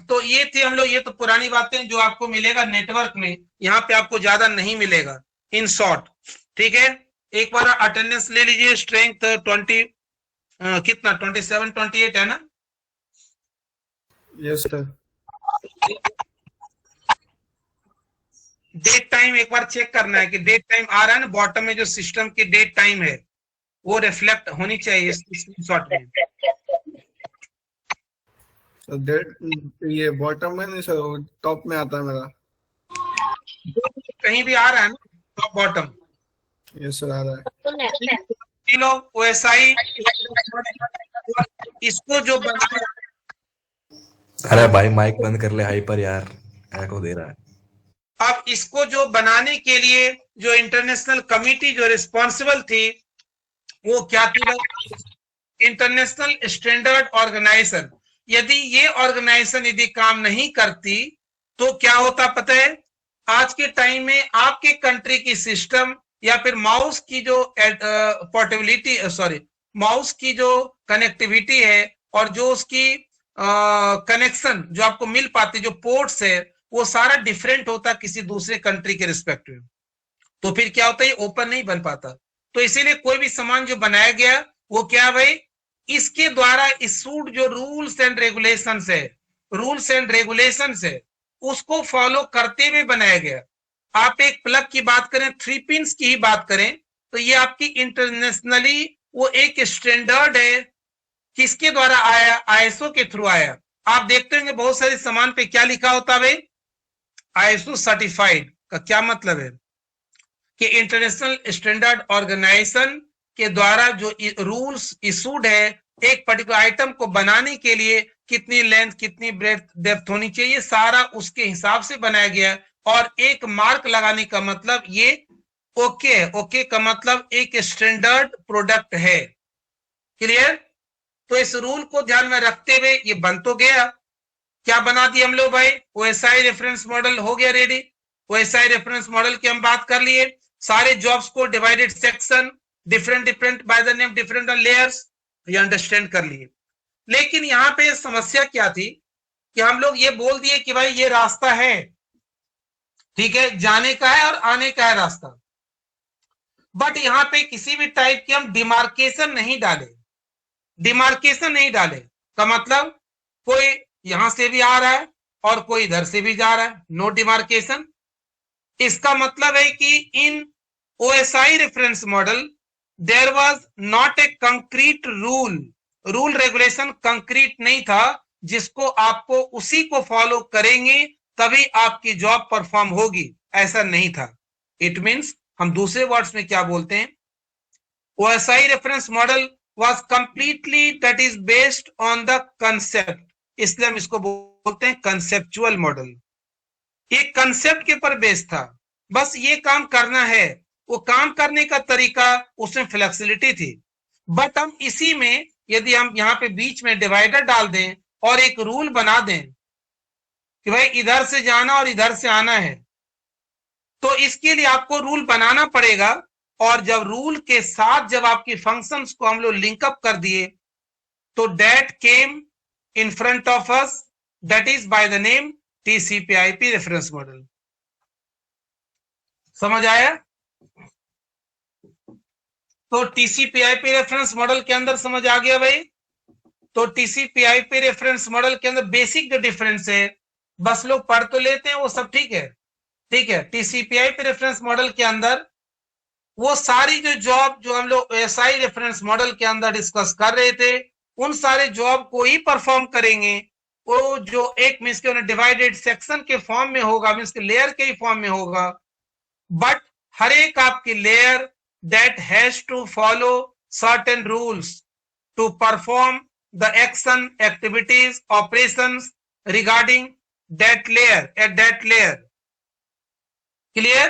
तो ये थी हम लोग, ये तो पुरानी बातें जो आपको मिलेगा नेटवर्क में, यहाँ पे आपको ज्यादा नहीं मिलेगा इन शॉर्ट। ठीक है, एक बार अटेंडेंस ले लीजिए। स्ट्रेंथ 20 कितना 27 28 है ना? Yes sir. डेट टाइम एक बार चेक करना है कि डेट टाइम आ रहा है ना, बॉटम में जो सिस्टम की डेट टाइम है वो रिफ्लेक्ट होनी चाहिए स्क्रीनशॉट में। ये बॉटम में नहीं सर, टॉप में आता है मेरा। कहीं भी आ रहा है ना टॉप बॉटम? यस सर, आ रहा है। लोग OSI इसको जो बना, अरे भाई माइक बंद कर ले हाइपर यार, एको दे रहा है। अब इसको जो बनाने के लिए जो इंटरनेशनल कमिटी जो रिस्पॉन्सिबल थी वो क्या थी? International standard organization. यदि ये ऑर्गेनाइजेशन यदि काम नहीं करती तो क्या होता पता है? आज के टाइम में आपके कंट्री की सिस्टम या फिर माउस की जो पोर्टेबिलिटी, माउस की जो कनेक्टिविटी है और जो उसकी कनेक्शन जो आपको मिल पाती, जो पोर्ट्स है, वो सारा डिफरेंट होता किसी दूसरे कंट्री के रिस्पेक्ट में। तो फिर क्या होता है? ओपन नहीं बन पाता। तो इसीलिए कोई भी सामान जो बनाया गया वो क्या भाई, इसके द्वारा इशूड जो रूल्स एंड रेगुलेशंस है, रूल्स एंड रेगुलेशंस है, उसको फॉलो करते हुए बनाया गया। आप एक प्लग की बात करें, 3 पिंस की ही बात करें, तो ये आपकी इंटरनेशनली वो एक स्टैंडर्ड है, किसके द्वारा आया? ISO के थ्रू आया। आप देखते होंगे बहुत सारे सामान पे क्या लिखा होता है? ISO सर्टिफाइड का क्या मतलब है कि इंटरनेशनल स्टैंडर्ड ऑर्गेनाइजेशन के द्वारा जो रूल्स इशूड है, एक पर्टिकुलर आइटम को बनाने के लिए कितनी लेंथ, कितनी ब्रेथ, डेप्थ होनी चाहिए, सारा उसके हिसाब से बनाया गया। और एक मार्क लगाने का मतलब ये ओके है। ओके का मतलब एक स्टैंडर्ड प्रोडक्ट है। क्लियर? तो इस रूल को ध्यान में रखते हुए ये बन तो गया। क्या बना दिया हम लोग भाई? OSI रेफरेंस मॉडल हो गया रेडी। OSI रेफरेंस मॉडल की हम बात कर लिए। सारे जॉब्स को divided section, different by the name, different layers, ये अंडरस्टैंड कर लिए। लेकिन यहाँ पे समस्या क्या थी कि हम लोग ये बोल दिए कि भाई ये रास्ता है, ठीक है, जाने का है और आने का है रास्ता, बट यहाँ पे किसी भी टाइप की हम डिमार्केशन नहीं डाले। डिमार्केशन नहीं डाले का मतलब कोई यहां से भी आ रहा है और कोई इधर से भी जा रहा है, नो डिमार्केशन। इसका मतलब है कि in OSI reference model there was not a concrete rule regulation concrete नहीं था जिसको आपको उसी को फॉलो करेंगे तभी आपकी जॉब परफॉर्म होगी, ऐसा नहीं था। इट मींस हम दूसरे वर्ड्स में क्या बोलते हैं, OSI reference model was completely that is based on the concept इसलिए हम इसको बोलते हैं कंसेप्चुअल मॉडल। एक कंसेप्ट के ऊपर बेस था, बस ये काम करना है, वो काम करने का तरीका उसमें फ्लेक्सिबिलिटी थी। बट हम इसी में यदि हम यहाँ पे बीच में डिवाइडर डाल दें और एक रूल बना दें कि भाई इधर से जाना और इधर से आना है, तो इसके लिए आपको रूल बनाना पड़ेगा। और जब रूल के साथ जब आपकी फंक्शंस को हम लोग लिंकअप कर दिए, तो that came in front of us, that is by the name TCP/IP reference model. समझ आया? तो TCP/IP रेफरेंस मॉडल के अंदर समझ आ गया भाई। तो TCP/IP रेफरेंस मॉडल के अंदर बेसिक जो डिफरेंस है, बस लोग पढ़ तो लेते हैं, वो सब ठीक है, ठीक है। TCP/IP रेफरेंस मॉडल के अंदर वो सारी जो जॉब जो हम लोग SI रेफरेंस मॉडल के अंदर डिस्कस कर रहे थे, उन सारे जॉब को ही परफॉर्म करेंगे। वो जो एक मीन्स के डिवाइडेड सेक्शन के फॉर्म में होगा, मीन्स के लेयर के ही फॉर्म में होगा, बट हर एक आपकी layer that has to follow certain rules to perform the action, activities, operations regarding that layer at that layer. Clear?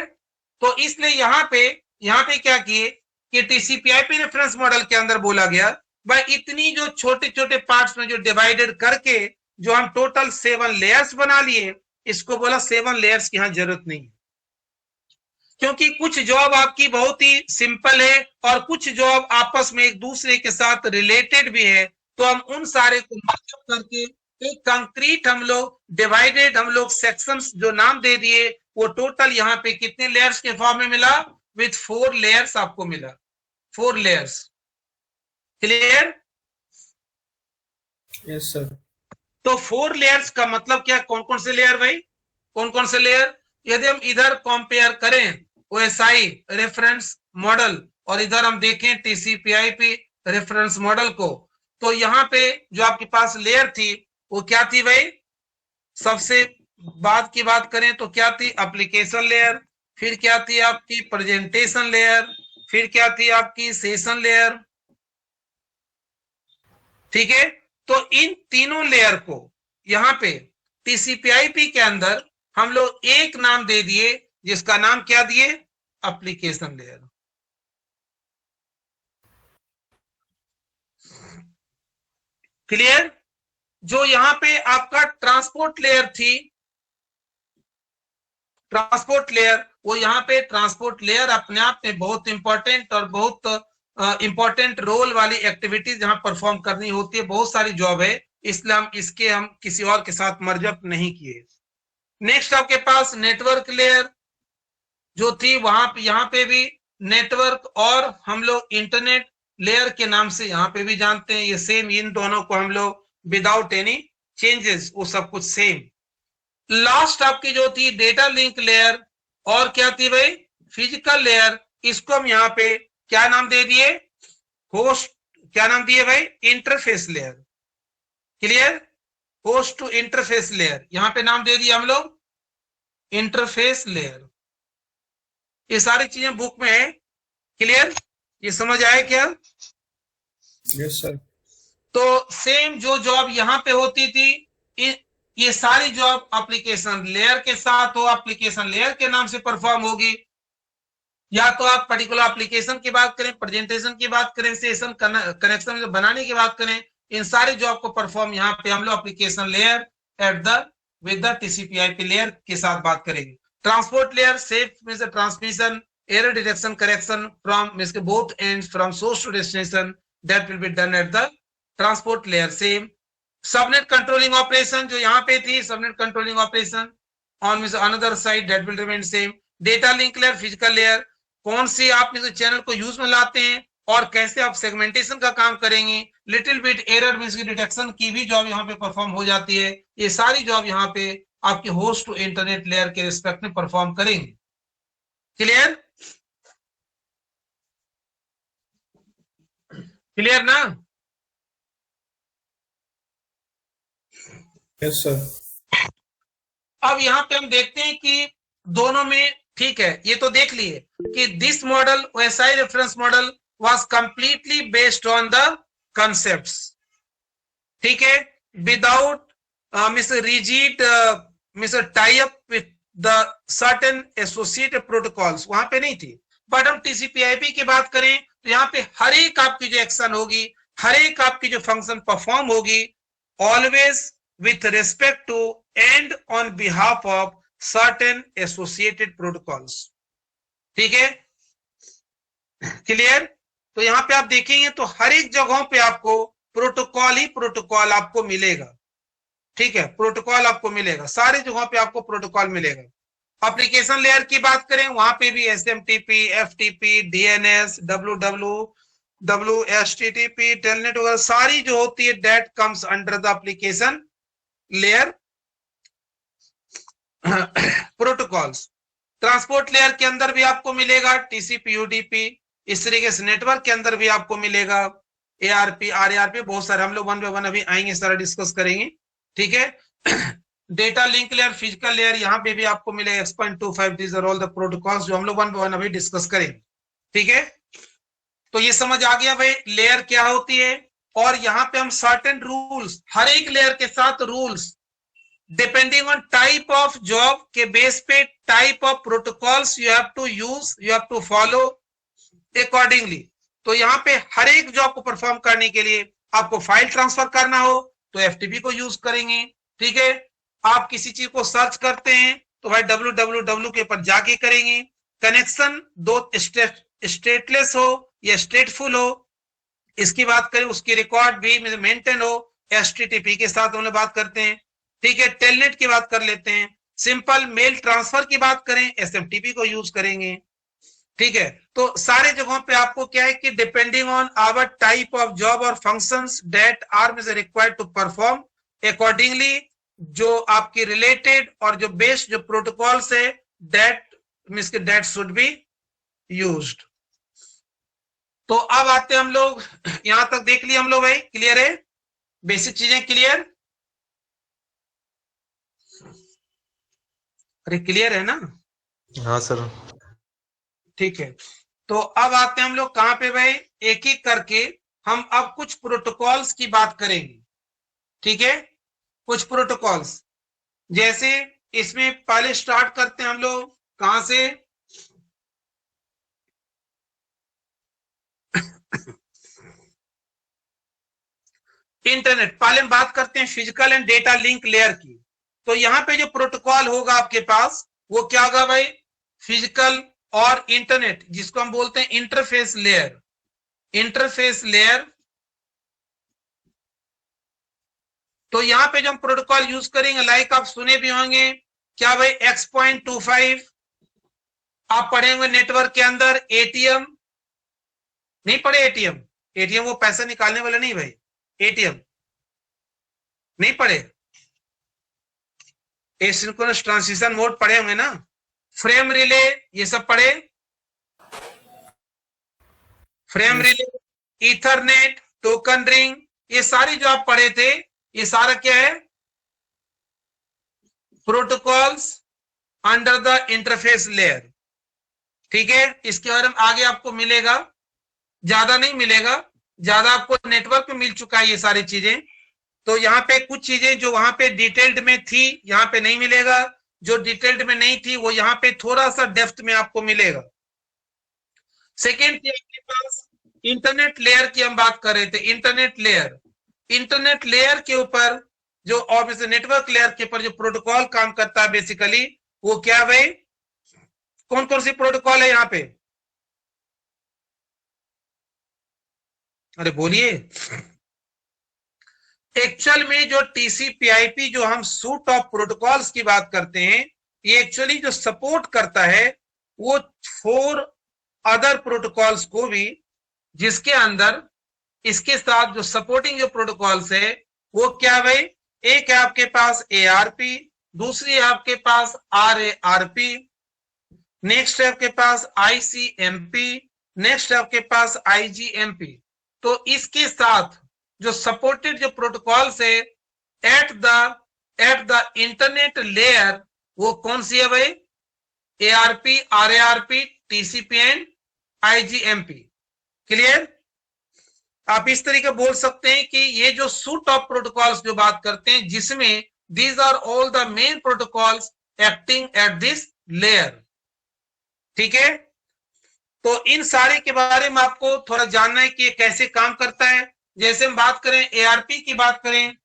तो इसलिए यहाँ पे क्या किए कि TCP/IP रेफरेंस मॉडल के अंदर बोला गया भाई इतनी जो छोटे छोटे पार्ट्स में जो डिवाइडेड करके जो हम टोटल 7 लेयर्स बना लिए, इसको बोला 7 लेयर्स की यहाँ जरूरत नहीं है, क्योंकि कुछ जॉब आपकी बहुत ही सिंपल है और कुछ जॉब आपस में एक दूसरे के साथ रिलेटेड भी है। तो हम उन सारे को मर्ज करके एक कंक्रीट हम लोग डिवाइडेड हम लोग सेक्शंस जो नाम दे दिए, वो टोटल यहाँ पे कितने लेयर्स के फॉर्म में मिला? विथ 4 लेयर्स आपको मिला, 4 लेयर्स। क्लियर? Yes sir. तो 4 लेयर्स का मतलब क्या? कौन कौन से लेयर भाई? कौन कौन से लेयर? यदि हम इधर कंपेयर करें OSI रेफरेंस मॉडल और इधर हम देखें TCP/IP रेफरेंस मॉडल को, तो यहाँ पे जो आपके पास लेयर थी वो क्या थी भाई? सबसे बाद की बात करें तो क्या थी? एप्लीकेशन लेयर, फिर क्या थी आपकी प्रेजेंटेशन लेयर, फिर क्या थी आपकी सेशन लेयर। ठीक है, तो इन तीनों लेयर को यहाँ पे TCP/IP के अंदर हम लोग एक नाम दे दिए, जिसका नाम क्या दिए? Application layer. क्लियर? जो यहाँ पे आपका ट्रांसपोर्ट लेयर थी, ट्रांसपोर्ट लेयर, वो यहाँ पे ट्रांसपोर्ट लेयर अपने आप में बहुत इंपॉर्टेंट और बहुत इंपॉर्टेंट रोल वाली एक्टिविटीज जहां परफॉर्म करनी होती है, बहुत सारी जॉब है, इसलिए हम किसी और के साथ मर्जअप नहीं किए। नेक्स्ट आपके पास नेटवर्क लेयर जो थी, वहां पे यहाँ पे भी नेटवर्क और हम लोग इंटरनेट लेयर के नाम से यहाँ पे भी जानते हैं, ये सेम, इन दोनों को हम लोग विदाउट एनी चेंजेस वो सब कुछ सेम। लास्ट आपकी जो थी डेटा लिंक लेयर, और क्या थी भाई? Physical layer. इसको हम यहाँ पे क्या नाम दे दिए? होस्ट, क्या नाम दिए भाई? Interface layer. Clear? Host to interface layer, यहाँ पे नाम दे दिया हम लोग इंटरफेस लेयर। ये सारी चीजें बुक में है। क्लियर? ये समझ आए क्या? Yes sir. तो सेम जो जॉब यहाँ पे होती थी, ये सारी जॉब एप्लीकेशन लेयर के साथ हो, एप्लीकेशन लेयर के नाम से परफॉर्म होगी। या तो आप पर्टिकुलर एप्लीकेशन की बात करें, प्रेजेंटेशन की बात करें, सेशन कनेक्शन बनाने की बात करें, इन सारे जॉब को परफॉर्म यहाँ पे हम लोग application layer with the TCP/IP layer के साथ बात करेंगे। ट्रांसपोर्ट लेयर सेफ में से transmission, error detection, correction from both ends from source to destination, that will be done at the transport layer. Same subnet controlling operation जो यहाँ पे थी, subnet controlling operation on another side, that will remain same. Data link layer, physical layer, कौन सी आप channel को use में लाते हैं और कैसे आप सेगमेंटेशन का काम करेंगे। लिटिल बिट एरर मींस की डिटेक्शन की भी जॉब यहाँ पे परफॉर्म हो जाती है। ये सारी जॉब यहाँ पे आपके होस्ट टू इंटरनेट लेयर के रिस्पेक्ट में परफॉर्म करेंगे। क्लियर? क्लियर ना? Yes sir. अब यहाँ पे हम देखते हैं कि दोनों में ठीक है, ये तो देख लिए कि this model OSI reference model was completely based on the concepts. ठीक है, without Mr. rigid Mr. tie up with the certain associated protocols, वहां पे नहीं थी। बट हम TCP/IP की बात करें तो यहाँ पे हर एक आपकी जो एक्शन होगी, हर एक आपकी जो फंक्शन परफॉर्म होगी, always with respect to and on behalf of certain associated protocols. ठीक है, क्लियर? तो यहाँ पे आप देखेंगे तो हर एक जगहों पे आपको प्रोटोकॉल ही प्रोटोकॉल आपको मिलेगा। ठीक है, प्रोटोकॉल आपको मिलेगा, सारी जगहों पे आपको प्रोटोकॉल मिलेगा। एप्लीकेशन लेयर की बात करें, वहां पे भी SMTP, FTP, DNS, WWW, HTTP, telnet वगैरह सारी जो होती है that comes under the application layer protocols. Transport layer के अंदर भी आपको मिलेगा TCP, UDP, इस तरीके से नेटवर्क के अंदर भी आपको मिलेगा ARP, RARP, बहुत सारे, हम लोग वन बाय वन अभी आएंगे, सारा डिस्कस करेंगे। ठीक है, data link layer, physical layer, यहाँ पे भी आपको मिलेगा X.25, these are all the protocols जो हम लोग वन बाय वन अभी डिस्कस करेंगे। ठीक है, तो ये समझ आ गया भाई लेयर क्या होती है। और यहाँ पे हम सर्टेन रूल्स, हर एक लेयर के साथ rules depending on type of job के बेस पे type of protocols you have to use, you have to follow accordingly. तो यहाँ पे हर एक जॉब को परफॉर्म करने के लिए आपको फाइल ट्रांसफर करना हो तो FTP को यूज करेंगे। ठीक है, आप किसी चीज को सर्च करते हैं तो भाई www के ऊपर जाके करेंगे। कनेक्शन दो स्टेटलेस हो या स्टेटफुल हो, इसकी बात करें, उसकी रिकॉर्ड भी मेंटेन हो, HTTP के साथ हम लोग बात करते हैं। ठीक है, टेलनेट की बात कर लेते हैं। सिंपल मेल ट्रांसफर की बात करें, SMTP को यूज करेंगे। ठीक है, तो सारे जगहों पे आपको क्या है कि depending on our type of job और functions that are required to perform accordingly, जो आपकी रिलेटेड और जो बेस्ड जो प्रोटोकॉल्स है दैट शुड बी यूज्ड। तो अब आते हैं हम लोग, यहां तक देख लिया हम लोग भाई, क्लियर है? बेसिक चीजें क्लियर? अरे क्लियर है ना? हाँ सर। ठीक है, तो अब आते हैं हम लोग कहां पे भाई, एक एक करके हम अब कुछ प्रोटोकॉल्स की बात करेंगे। ठीक है, कुछ प्रोटोकॉल्स, जैसे इसमें पहले स्टार्ट करते हैं हम लोग कहां से, इंटरनेट। पहले हम बात करते हैं physical and data link layer की। तो यहां पे जो प्रोटोकॉल होगा आपके पास वो क्या होगा भाई, फिजिकल और इंटरनेट, जिसको हम बोलते हैं इंटरफेस लेयर। इंटरफेस लेयर, तो यहां पे जो हम प्रोटोकॉल यूज करेंगे, लाइक आप सुने भी होंगे क्या भाई, X.25 आप पढ़े होंगे नेटवर्क के अंदर। ATM नहीं पढ़े? ATM वो पैसा निकालने वाला नहीं भाई, ATM नहीं पढ़े? एसिंक्रोनस ट्रांजिशन मोड पढ़े होंगे ना, फ्रेम रिले, ये सब पढ़े? Frame relay, Ethernet, token ring, ये सारी जो आप पढ़े थे, ये सारा क्या है, protocols under the interface layer. ठीक है, इसके बारे में आगे आपको मिलेगा, ज्यादा नहीं मिलेगा, ज्यादा आपको नेटवर्क में मिल चुका है ये सारी चीजें। तो यहाँ पे कुछ चीजें जो वहां पे डिटेल्ड में थी यहाँ पे नहीं मिलेगा, जो डिटेल्ड में नहीं थी वो यहाँ पे थोड़ा सा डेप्थ में आपको मिलेगा। सेकेंड थी आपके पास इंटरनेट लेयर की हम बात कर रहे थे। इंटरनेट लेयर के ऊपर जो ऑब्वियसली नेटवर्क लेयर के ऊपर जो प्रोटोकॉल काम करता है बेसिकली, वो क्या भाई, कौन कौन सी प्रोटोकॉल है यहाँ पे? अरे बोलिए। एक्चुअल में जो TCP/IP जो हम सूट ऑफ प्रोटोकॉल्स की बात करते हैं, ये एक्चुअली जो सपोर्ट करता है वो 4 अदर प्रोटोकॉल्स को भी, जिसके अंदर इसके साथ जो सपोर्टिंग जो प्रोटोकॉल्स है वो क्या भाई, एक है आपके पास ARP, दूसरी है आपके पास RARP, नेक्स्ट है आपके पास ICMP, नेक्स्ट है आपके पास IGMP। तो इसके साथ जो सपोर्टेड जो प्रोटोकॉल्स है एट द इंटरनेट लेयर, वो कौन सी है भाई, ARP, RARP, TCP and IGMP। Clear? आप इस तरीके बोल सकते हैं कि ये जो सूट ऑफ प्रोटोकॉल्स जो बात करते हैं, जिसमें These are all the main protocols acting at this layer. ठीक है, तो इन सारे के बारे में आपको थोड़ा जानना है कि ये कैसे काम करता है। जैसे हम बात करें ARP की बात करें,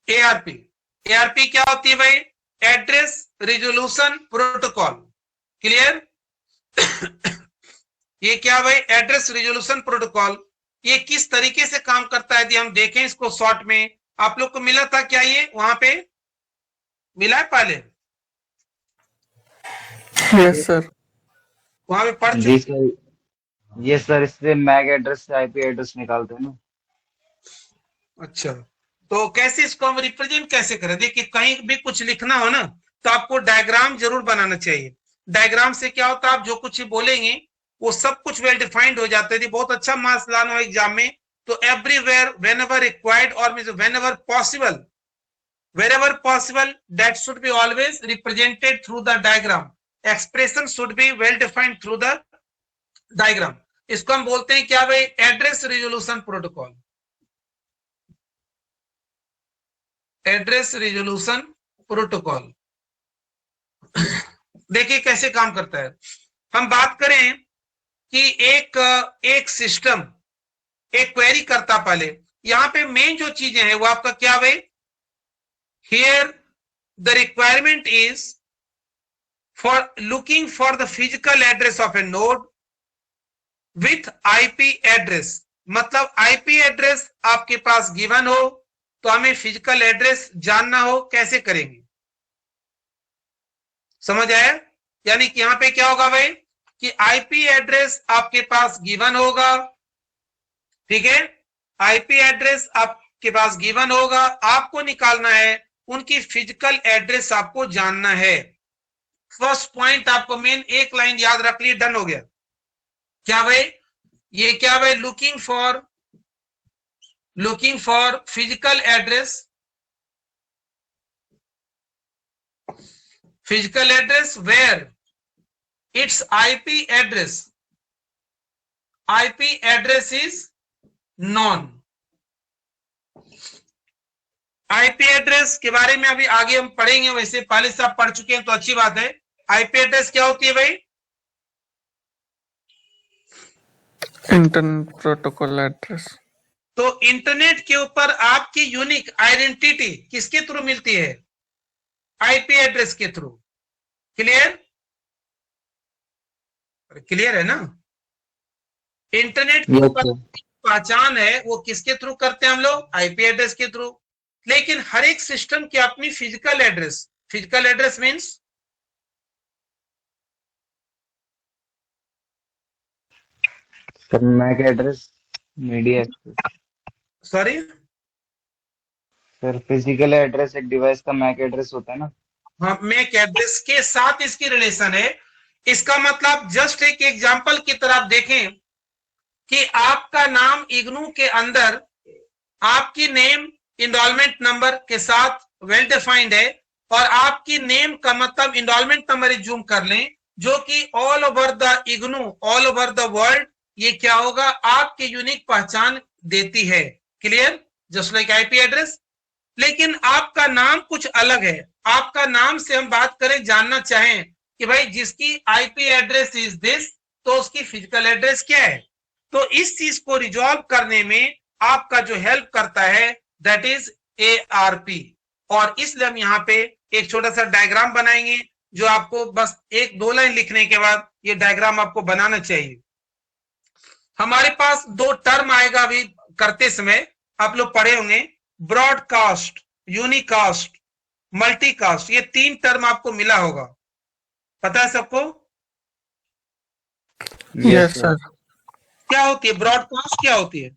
ARP क्या होती है भाई? Address resolution protocol. क्लियर? ये क्या भाई? Address resolution protocol. ये किस तरीके से काम करता है यदि हम देखें इसको शॉर्ट में, आप लोग को मिला था क्या? ये वहां पे मिला है पहले? यस सर, वहां पे पढ़ जी चुके? सर, ये सर इससे मैक एड्रेस से आईपी एड्रेस निकालते हैं ना। अच्छा, तो कैसे इसको हम रिप्रेजेंट कैसे करें? देखिए, कहीं भी कुछ लिखना हो ना तो आपको डायग्राम जरूर बनाना चाहिए। डायग्राम से क्या होता है, आप जो कुछ बोलेंगे वो सब कुछ वेल डिफाइंड हो जाता है। बहुत अच्छा मार्क्स लाना हो एग्जाम में तो एवरीवेयर, व्हेनेवर रिक्वायर्ड और whenever possible, wherever possible, that should be always represented through the diagram. Expression should be well defined through the diagram. इसको हम बोलते हैं क्या भाई? Address resolution protocol. Address resolution protocol देखिए कैसे काम करता है। हम बात करें कि एक सिस्टम एक क्वेरी करता, पहले यहां पे मेन जो चीजें हैं वो आपका क्या भाई? Here the requirement is for looking for the physical address of a node with IP address। मतलब IP एड्रेस आपके पास गिवन हो तो हमें फिजिकल एड्रेस जानना हो, कैसे करेंगे? समझ आया? यानी कि यहां पे क्या होगा भाई कि IP एड्रेस आपके पास गिवन होगा, ठीक है? IP एड्रेस आपके पास गिवन होगा, आपको निकालना है उनकी फिजिकल एड्रेस, आपको जानना है। फर्स्ट पॉइंट आपको मेन एक लाइन याद रख ली, डन हो गया। क्या भाई? ये क्या भाई? Looking for physical address, where its IP address is known. IP address के बारे में अभी आगे हम पढ़ेंगे, वैसे पहले से आप पढ़ चुके हैं तो अच्छी बात है। आईपी एड्रेस क्या होती है भाई? Internet protocol address. तो इंटरनेट के ऊपर आपकी यूनिक आइडेंटिटी किसके थ्रू मिलती है? आईपी एड्रेस के थ्रू। क्लियर? क्लियर है ना? इंटरनेट के ऊपर पहचान है वो किसके थ्रू करते हैं हम लोग? आईपी एड्रेस के थ्रू। लेकिन हर एक सिस्टम की अपनी physical address means MAC address, media, sorry sir physical address एक डिवाइस का मैक एड्रेस होता है ना। हाँ, मैक एड्रेस के साथ इसकी रिलेशन है। इसका मतलब जस्ट एक एग्जांपल की तरह आप देखें कि आपका नाम इग्नू के अंदर आपकी नेम इनरोलमेंट नंबर के साथ वेल डिफाइंड है, और आपकी नेम का मतलब इनरोलमेंट नंबर जूम कर लें जो कि all over the IGNOU, all over the world, ये क्या होगा? आपकी यूनिक पहचान देती है। Clear? Just like IP address. लेकिन आपका नाम कुछ अलग है। आपका नाम से हम बात करें, जानना चाहें कि भाई जिसकी आईपी एड्रेस इज दिस, तो उसकी फिजिकल एड्रेस क्या है? तो इस चीज को रिजॉल्व करने में आपका जो हेल्प करता है दैट इज ARP। और इसलिए हम यहाँ पे एक छोटा सा डायग्राम बनाएंगे जो आपको बस 1-2 लाइन लिखने के बाद ये डायग्राम आपको बनाना चाहिए। हमारे पास 2 टर्म आएगा अभी करते समय, आप लोग पढ़े होंगे, ब्रॉडकास्ट, यूनिकास्ट, मल्टीकास्ट। ये 3 टर्म आपको मिला होगा, पता है सबको? Yes sir. क्या होती है ब्रॉडकास्ट? क्या होती है?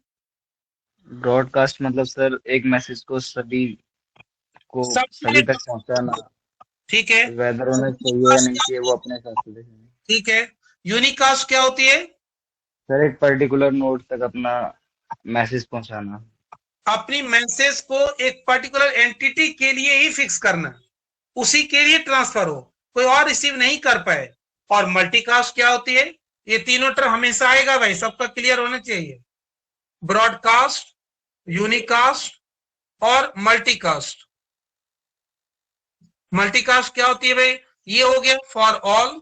ब्रॉडकास्ट मतलब सर एक मैसेज को सभी तक पहुंचाना। ठीक है, वेदर होना चाहिए या नहीं चाहिए वो अपने हिसाब से देखेंगे। ठीक है। यूनिकास्ट क्या होती है? सर एक पर्टिकुलर नोड तक अपना मैसेज पहुंचाना, अपनी मैसेज को एक पर्टिकुलर एंटिटी के लिए ही फिक्स करना, उसी के लिए ट्रांसफर हो, कोई और रिसीव नहीं कर पाए। और मल्टीकास्ट क्या होती है? ये तीनों टर्म हमेशा आएगा भाई, सबका क्लियर होना चाहिए। ब्रॉडकास्ट, यूनिकास्ट और मल्टीकास्ट। मल्टीकास्ट क्या होती है भाई? ये हो गया फॉर ऑल,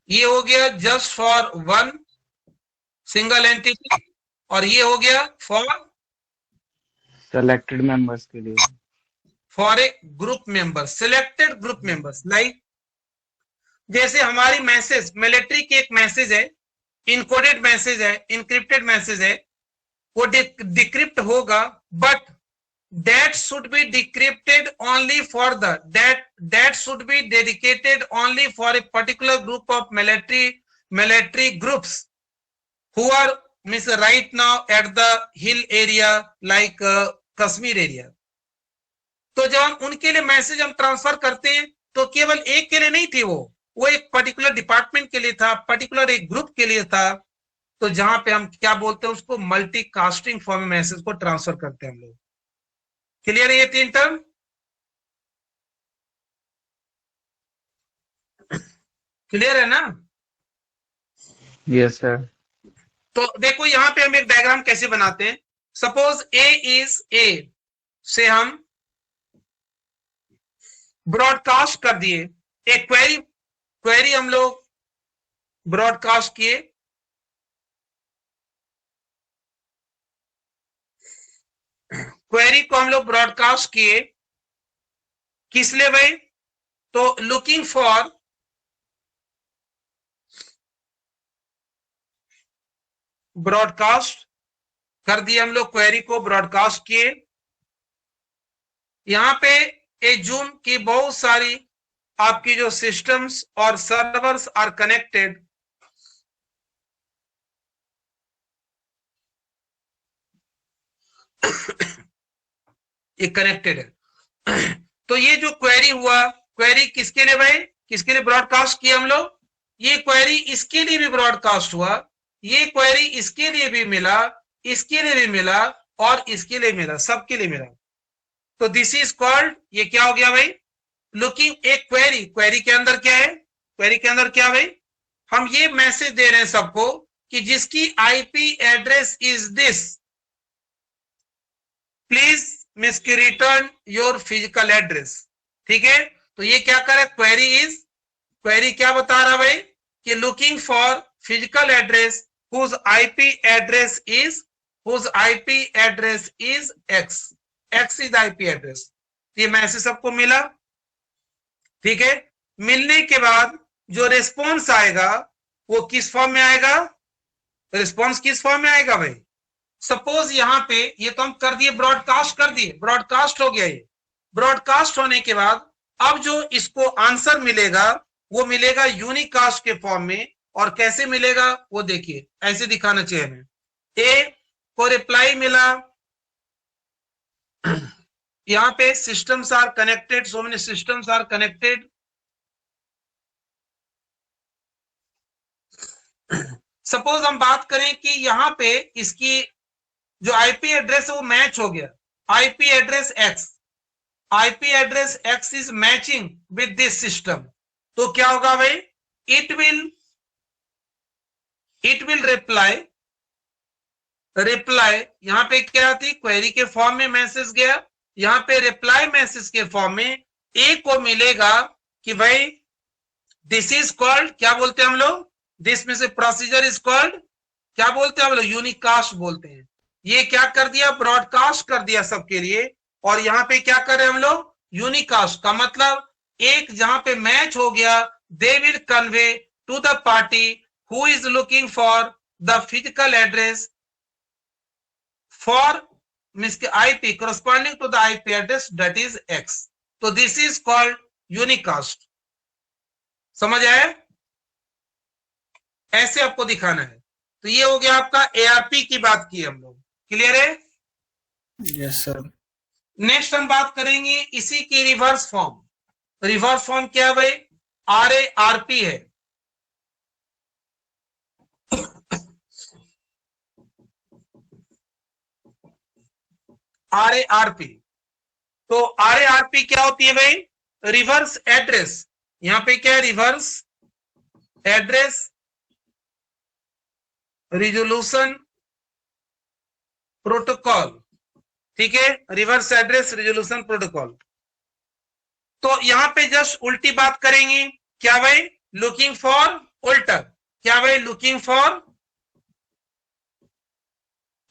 ये हो गया just for one single entity, और ये हो गया फॉर सेलेक्टेड मेंबर्स के लिए, for a group member, selected group members. Like जैसे हमारी मैसेज, मिलिट्री की एक मैसेज है, इनकोडेड मैसेज है, इनक्रिप्टेड मैसेज है, वो डिक्रिप्ट होगा, but that should be decrypted only for the that should be dedicated only for a particular group of military groups who are means right now at the hill area like Kashmir area। तो जब हम उनके लिए message हम transfer करते हैं तो केवल एक के लिए नहीं थी, वो एक पर्टिकुलर डिपार्टमेंट के लिए था, पर्टिकुलर एक ग्रुप के लिए था। तो जहां पे हम क्या बोलते हैं उसको, मल्टीकास्टिंग फॉर्म में मैसेज को ट्रांसफर करते हैं हम लोग। क्लियर है ये तीन टर्म? क्लियर है ना? Yes sir. तो देखो यहाँ पे हम एक डायग्राम कैसे बनाते हैं। सपोज ए से हम ब्रॉडकास्ट कर दिए, एक क्वेरी हम लोग ब्रॉडकास्ट किए, क्वेरी को हम लोग ब्रॉडकास्ट किए, किस लिए भाई? तो लुकिंग फॉर ब्रॉडकास्ट कर दिए हम लोग, क्वेरी को ब्रॉडकास्ट किए। यहां पे एज्यूम की बहुत सारी आपकी जो सिस्टम्स और सर्वर्स आर कनेक्टेड, ये कनेक्टेड है। तो ये जो क्वेरी हुआ, क्वेरी किसके लिए भाई, किसके लिए ब्रॉडकास्ट किया हम लोग? ये क्वेरी इसके लिए भी ब्रॉडकास्ट हुआ, ये क्वेरी इसके लिए भी मिला, इसके लिए भी मिला और इसके लिए मिला, सबके लिए मिला। तो दिस इज कॉल्ड, ये क्या हो गया भाई? लुकिंग एक क्वेरी, क्वेरी के अंदर क्या है? क्वेरी के अंदर क्या भाई? हम ये मैसेज दे रहे हैं सबको कि जिसकी IP address is this, please miss return your physical address. ठीक है, तो ये क्या करे? क्वेरी क्या बता रहा भाई कि looking for physical address whose IP address is X is IP address. ये मैसेज सबको मिला। ठीक है, मिलने के बाद जो रिस्पॉन्स आएगा वो किस फॉर्म में आएगा? रिस्पॉन्स किस फॉर्म में आएगा भाई? सपोज यहाँ पे ये तो हम कर दिए, ब्रॉडकास्ट कर दिए, ब्रॉडकास्ट हो गया। ये ब्रॉडकास्ट होने के बाद अब जो इसको आंसर मिलेगा वो मिलेगा यूनिकास्ट के फॉर्म में। और कैसे मिलेगा वो देखिए, ऐसे दिखाना चाहिए हमें। ए को रिप्लाई मिला, यहाँ पे systems are connected, so many systems are connected. Suppose हम बात करें कि यहाँ पे इसकी जो आईपी एड्रेस है वो मैच हो गया, IP address x is matching with this system. तो क्या होगा भाई? इट विल रिप्लाई यहां पे क्या थी? क्वेरी के फॉर्म में मैसेज गया, यहां पे रिप्लाई मैसेज के फॉर्म में ए को मिलेगा कि भाई दिस इज कॉल्ड, क्या बोलते हैं हम लोग? दिस में से प्रोसीजर इज कॉल्ड, क्या बोलते हैं हम लोग? यूनिकास्ट बोलते हैं। ये क्या कर दिया? ब्रॉडकास्ट कर दिया सबके लिए। और यहाँ पे क्या कर रहे हैं हम लोग? यूनिकास्ट का मतलब एक जहां पे मैच हो गया, they will convey to the party who is looking for the physical address for means IP corresponding to the IP address that is X. So this is called unicast. समझ आया? ऐसे आपको दिखाना है। तो ये हो गया आपका ARP की बात की हम लोग। क्लियर है? Yes sir. नेक्स्ट हम बात करेंगे इसी की रिवर्स फॉर्म। रिवर्स फॉर्म क्या है भाई? RARP है। RARP, तो RARP क्या होती है भाई? Reverse address. यहां पे क्या है? रिवर्स एड्रेस रिजोल्यूशन प्रोटोकॉल, ठीक है, रिवर्स एड्रेस रिजोल्यूशन प्रोटोकॉल। तो यहां पे जस्ट उल्टी बात करेंगे, क्या भाई, लुकिंग फॉर उल्टा, क्या भाई, looking for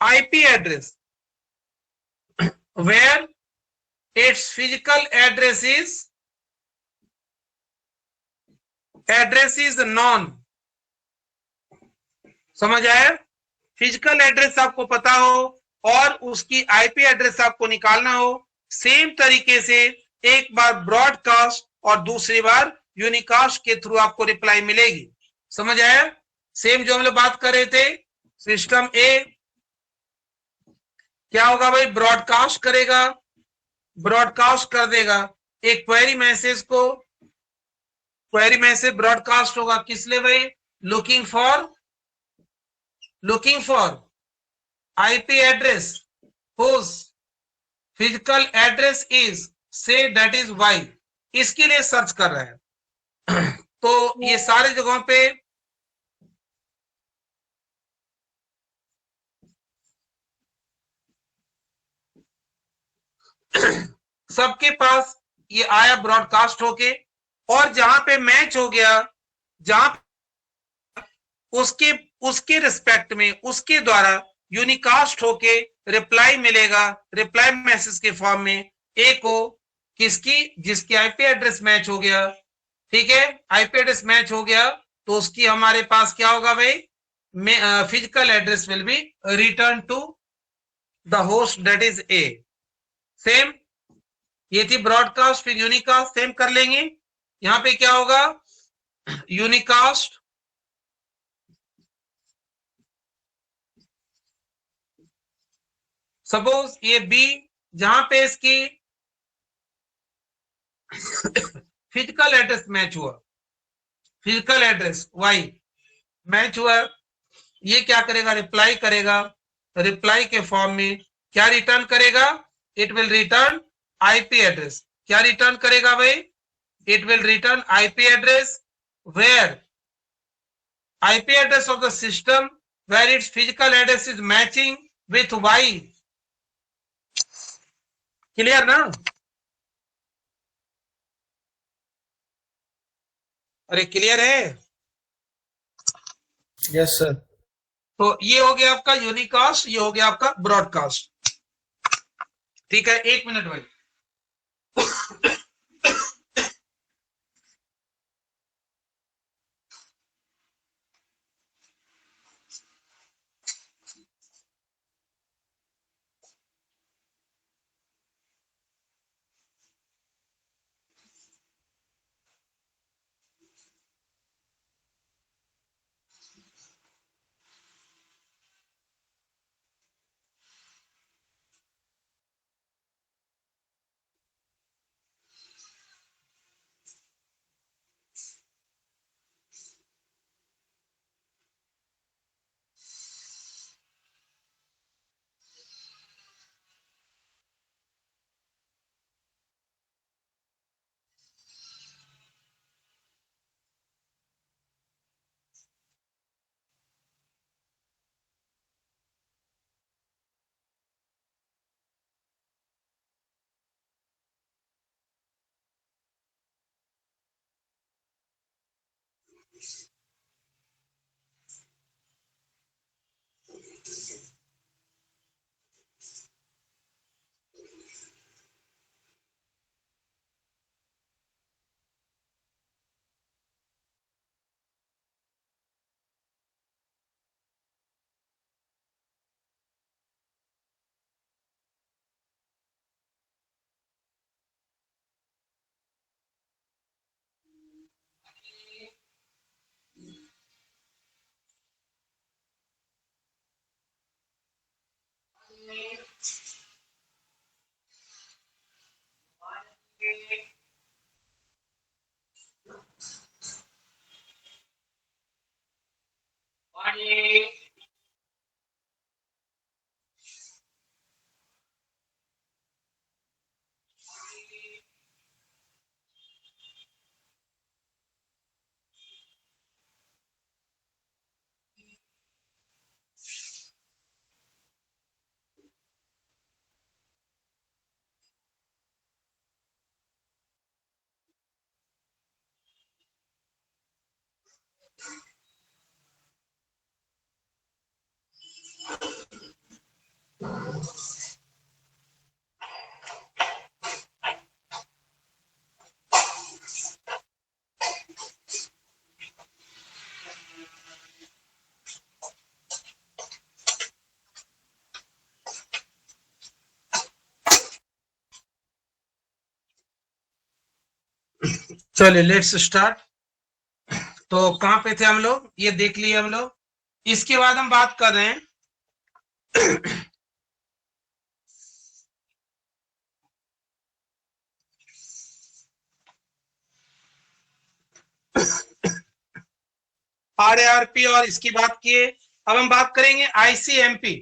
IP address where its physical address is known. समझ आया? फिजिकल एड्रेस आपको पता हो और उसकी आईपी एड्रेस आपको निकालना हो, सेम तरीके से एक बार ब्रॉडकास्ट और दूसरी बार यूनिकास्ट के थ्रू आपको रिप्लाई मिलेगी। समझ आया? सेम जो हम लोग बात कर रहे थे, सिस्टम ए क्या होगा भाई, ब्रॉडकास्ट करेगा, ब्रॉडकास्ट कर देगा एक क्वेरी मैसेज को, क्वेरी मैसेज ब्रॉडकास्ट होगा किस लिए भाई, looking for IP address whose physical address is say that is Y, इसके लिए सर्च कर रहा है। तो ये सारे जगहों पे सबके पास ये आया ब्रॉडकास्ट होके, और जहां पे मैच हो गया, जहां उसके रिस्पेक्ट में उसके द्वारा यूनिकास्ट होके रिप्लाई मिलेगा, रिप्लाई मैसेज के फॉर्म में ए को, किसकी, जिसकी आईपी एड्रेस मैच हो गया, ठीक है, आईपी एड्रेस मैच हो गया, तो उसकी हमारे पास क्या होगा भाई, physical address will be return to the host that is A. Same ये थी ब्रॉडकास्ट, फिर यूनिकास्ट, सेम कर लेंगे। यहां पे क्या होगा, यूनिकास्ट सपोज ये बी, जहां पे इसकी फिजिकल एड्रेस मैच हुआ, फिजिकल एड्रेस वाई मैच हुआ, ये क्या करेगा, रिप्लाई करेगा, रिप्लाई के फॉर्म में क्या रिटर्न करेगा, it will return IP address. क्या रिटर्न करेगा भाई, it will return IP address where IP address of the system where its physical address is matching with Y. Clear ना? अरे क्लियर है? Yes sir. तो ये हो गया आपका यूनिकास्ट, ये हो गया आपका ब्रॉडकास्ट। ठीक है, 1 मिनट भाई। चलिए लेट्स स्टार्ट। तो कहाँ पे थे हम लोग, ये देख लिए हम लोग। इसके बाद हम बात कर रहे हैं RARP और इसकी बात किए। अब हम बात करेंगे ICMP।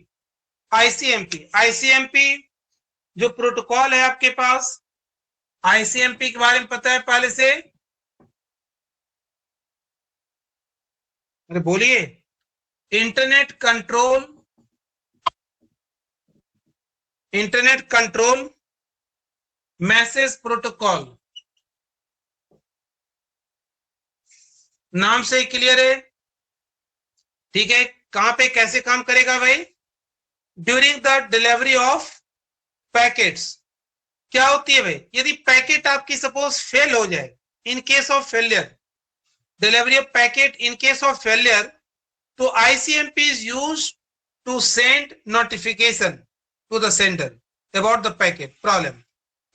ICMP जो प्रोटोकॉल है आपके पास, ICMP के बारे में पता है पहले से? अरे बोलिए। इंटरनेट कंट्रोल मैसेज प्रोटोकॉल, नाम से क्लियर है? ठीक है। कहां पे कैसे काम करेगा भाई? During the delivery of packets. क्या होती है भाई? यदि पैकेट आपकी सपोज फेल हो जाए, in case of failure, delivery of packet in case of failure, तो ICMP is used to send notification to the sender about the packet problem।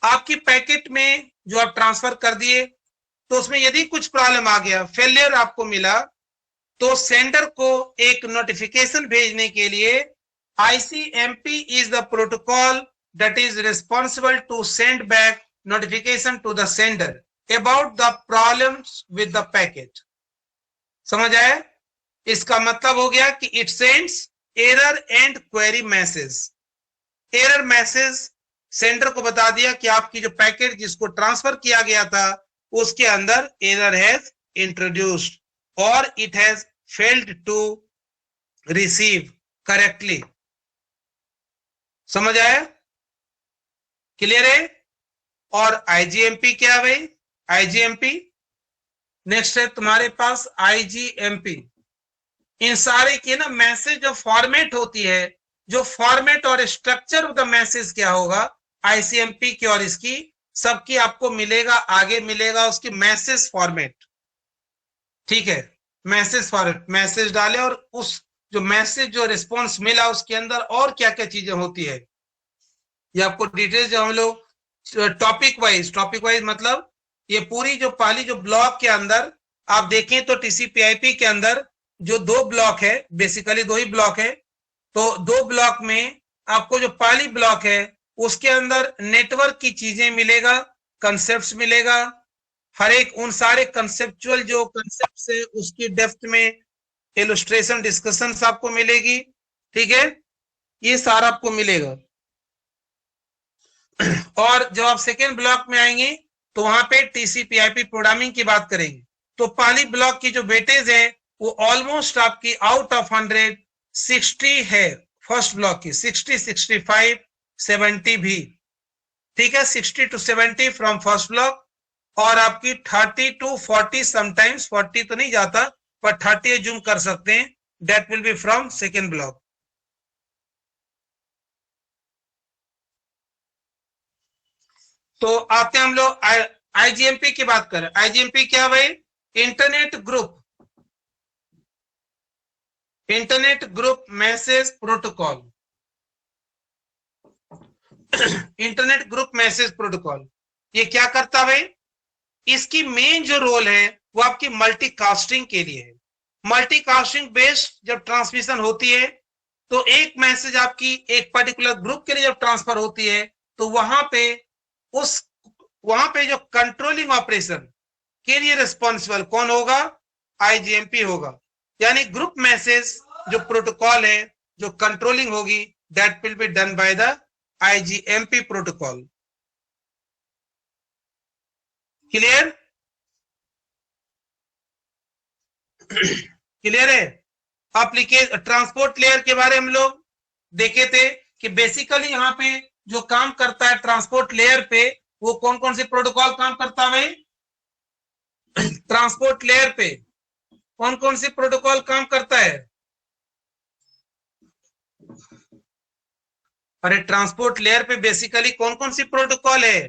आपकी पैकेट में जो आप ट्रांसफर कर दिए, तो उसमें यदि कुछ प्रॉब्लम आ गया, फेलियर आपको मिला, तो सेंडर को एक नोटिफिकेशन भेजने के लिए ICMP is the protocol that is responsible to send back notification to the sender about the problems with the packet। समझ आया? इसका मतलब हो गया कि it sends error and query message. Error message sender को बता दिया कि आपकी जो पैकेट जिसको ट्रांसफर किया गया था उसके अंदर एरर हैज इंट्रोड्यूस्ड और it has failed to receive correctly. समझ आया? क्लियर है? और IGMP क्या है भाई? IGMP नेक्स्ट है तुम्हारे पास IGMP। इन सारे के ना मैसेज जो फॉर्मेट होती है, जो फॉर्मेट और स्ट्रक्चर ऑफ द मैसेज क्या होगा ICMP की और इसकी सबकी आपको मिलेगा, आगे मिलेगा उसकी मैसेज फॉर्मेट। ठीक है, मैसेज फॉर्मेट, मैसेज डाले और उस जो मैसेज जो रिस्पॉन्स मिला उसके अंदर और क्या क्या चीजें होती है, ये आपको डिटेल्स जो हम लोग टॉपिक वाइज मतलब ये पूरी जो पहली जो ब्लॉक के अंदर आप देखें तो TCP/IP के अंदर जो 2 ब्लॉक है, बेसिकली 2 ही ब्लॉक है। तो 2 ब्लॉक में आपको जो पहली ब्लॉक है उसके अंदर नेटवर्क की चीजें मिलेगा, कंसेप्ट्स मिलेगा, हर एक उन सारे कंसेप्चुअल जो कंसेप्ट है उसकी डेप्थ में इलस्ट्रेशन डिस्कशन आपको मिलेगी। ठीक है, ये सारा आपको मिलेगा। और जब आप सेकेंड ब्लॉक में आएंगे तो वहां पे TCP/IP प्रोग्रामिंग की बात करेंगे। तो पहली ब्लॉक की जो वेटेज है वो ऑलमोस्ट आपकी आउट ऑफ 100 60 है। फर्स्ट ब्लॉक की 60, 65, 70 भी। ठीक है, 60 to 70 फ्रॉम फर्स्ट ब्लॉक, और आपकी 30 to 40, समटाइम्स 40 तो नहीं जाता पर 30 एज्यूम कर सकते हैं, that will B from second block. तो आते हैं हम लोग IGMP की बात करें। IGMP क्या भाई? Internet group message protocol. Internet group message protocol ये क्या करता भाई? इसकी मेन जो रोल है वो आपकी मल्टीकास्टिंग के लिए है। मल्टीकास्टिंग बेस्ड जब ट्रांसमिशन होती है तो एक मैसेज आपकी एक पर्टिकुलर ग्रुप के लिए जब ट्रांसफर होती है तो वहां पे जो कंट्रोलिंग ऑपरेशन के लिए रिस्पॉन्सिबल कौन होगा? IGMP होगा। यानी ग्रुप मैसेज जो प्रोटोकॉल है जो कंट्रोलिंग होगी that will be done by the IGMP protocol. Clear? Clear है? एप्लीकेशन ट्रांसपोर्ट लेयर के बारे में हम लोग देखे थे कि बेसिकली यहाँ पे जो काम करता है ट्रांसपोर्ट लेयर पे वो कौन कौन से प्रोटोकॉल काम करता है? ट्रांसपोर्ट लेयर पे कौन कौन से प्रोटोकॉल काम करता है? अरे ट्रांसपोर्ट लेयर पे बेसिकली कौन कौन सी प्रोटोकॉल है?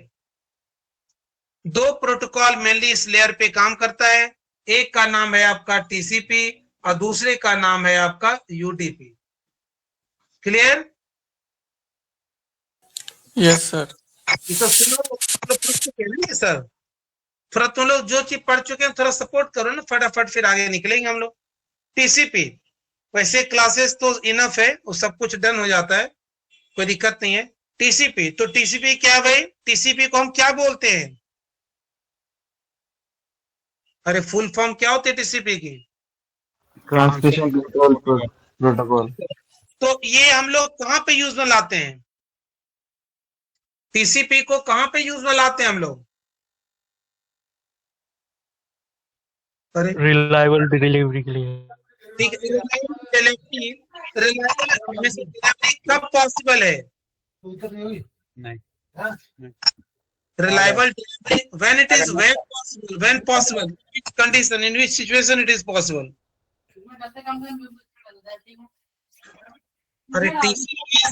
2 प्रोटोकॉल मेनली इस लेयर पे काम करता है। एक का नाम है आपका टीसीपी और दूसरे का नाम है आपका यूडीपी। क्लियर? Yes sir. तो सर थोड़ा तुम लोग जो चीज पढ़ चुके हैं थोड़ा सपोर्ट करो ना, फटाफट फिर आगे निकलेंगे हम लोग। टीसीपी वैसे क्लासेस तो इनफ है, वो सब कुछ डन हो जाता है, कोई दिक्कत नहीं है। टीसीपी, तो टीसीपी क्या भाई? टीसीपी को हम क्या बोलते हैं? अरे फुल फॉर्म क्या होती है टीसीपी की? Transmission control protocol. तो ये हम लोग कहाँ पे यूज में लाते हैं? टीसीपी को कहाँ पे यूज में लाते हैं हम लोग? अरे रिलायबल डिलीवरी के लिए। ठीक है, रिलायबिलिटी कब पॉसिबल है? Reliable delivery when it is when possible, which condition, in which situation it is possible? अरे TCP is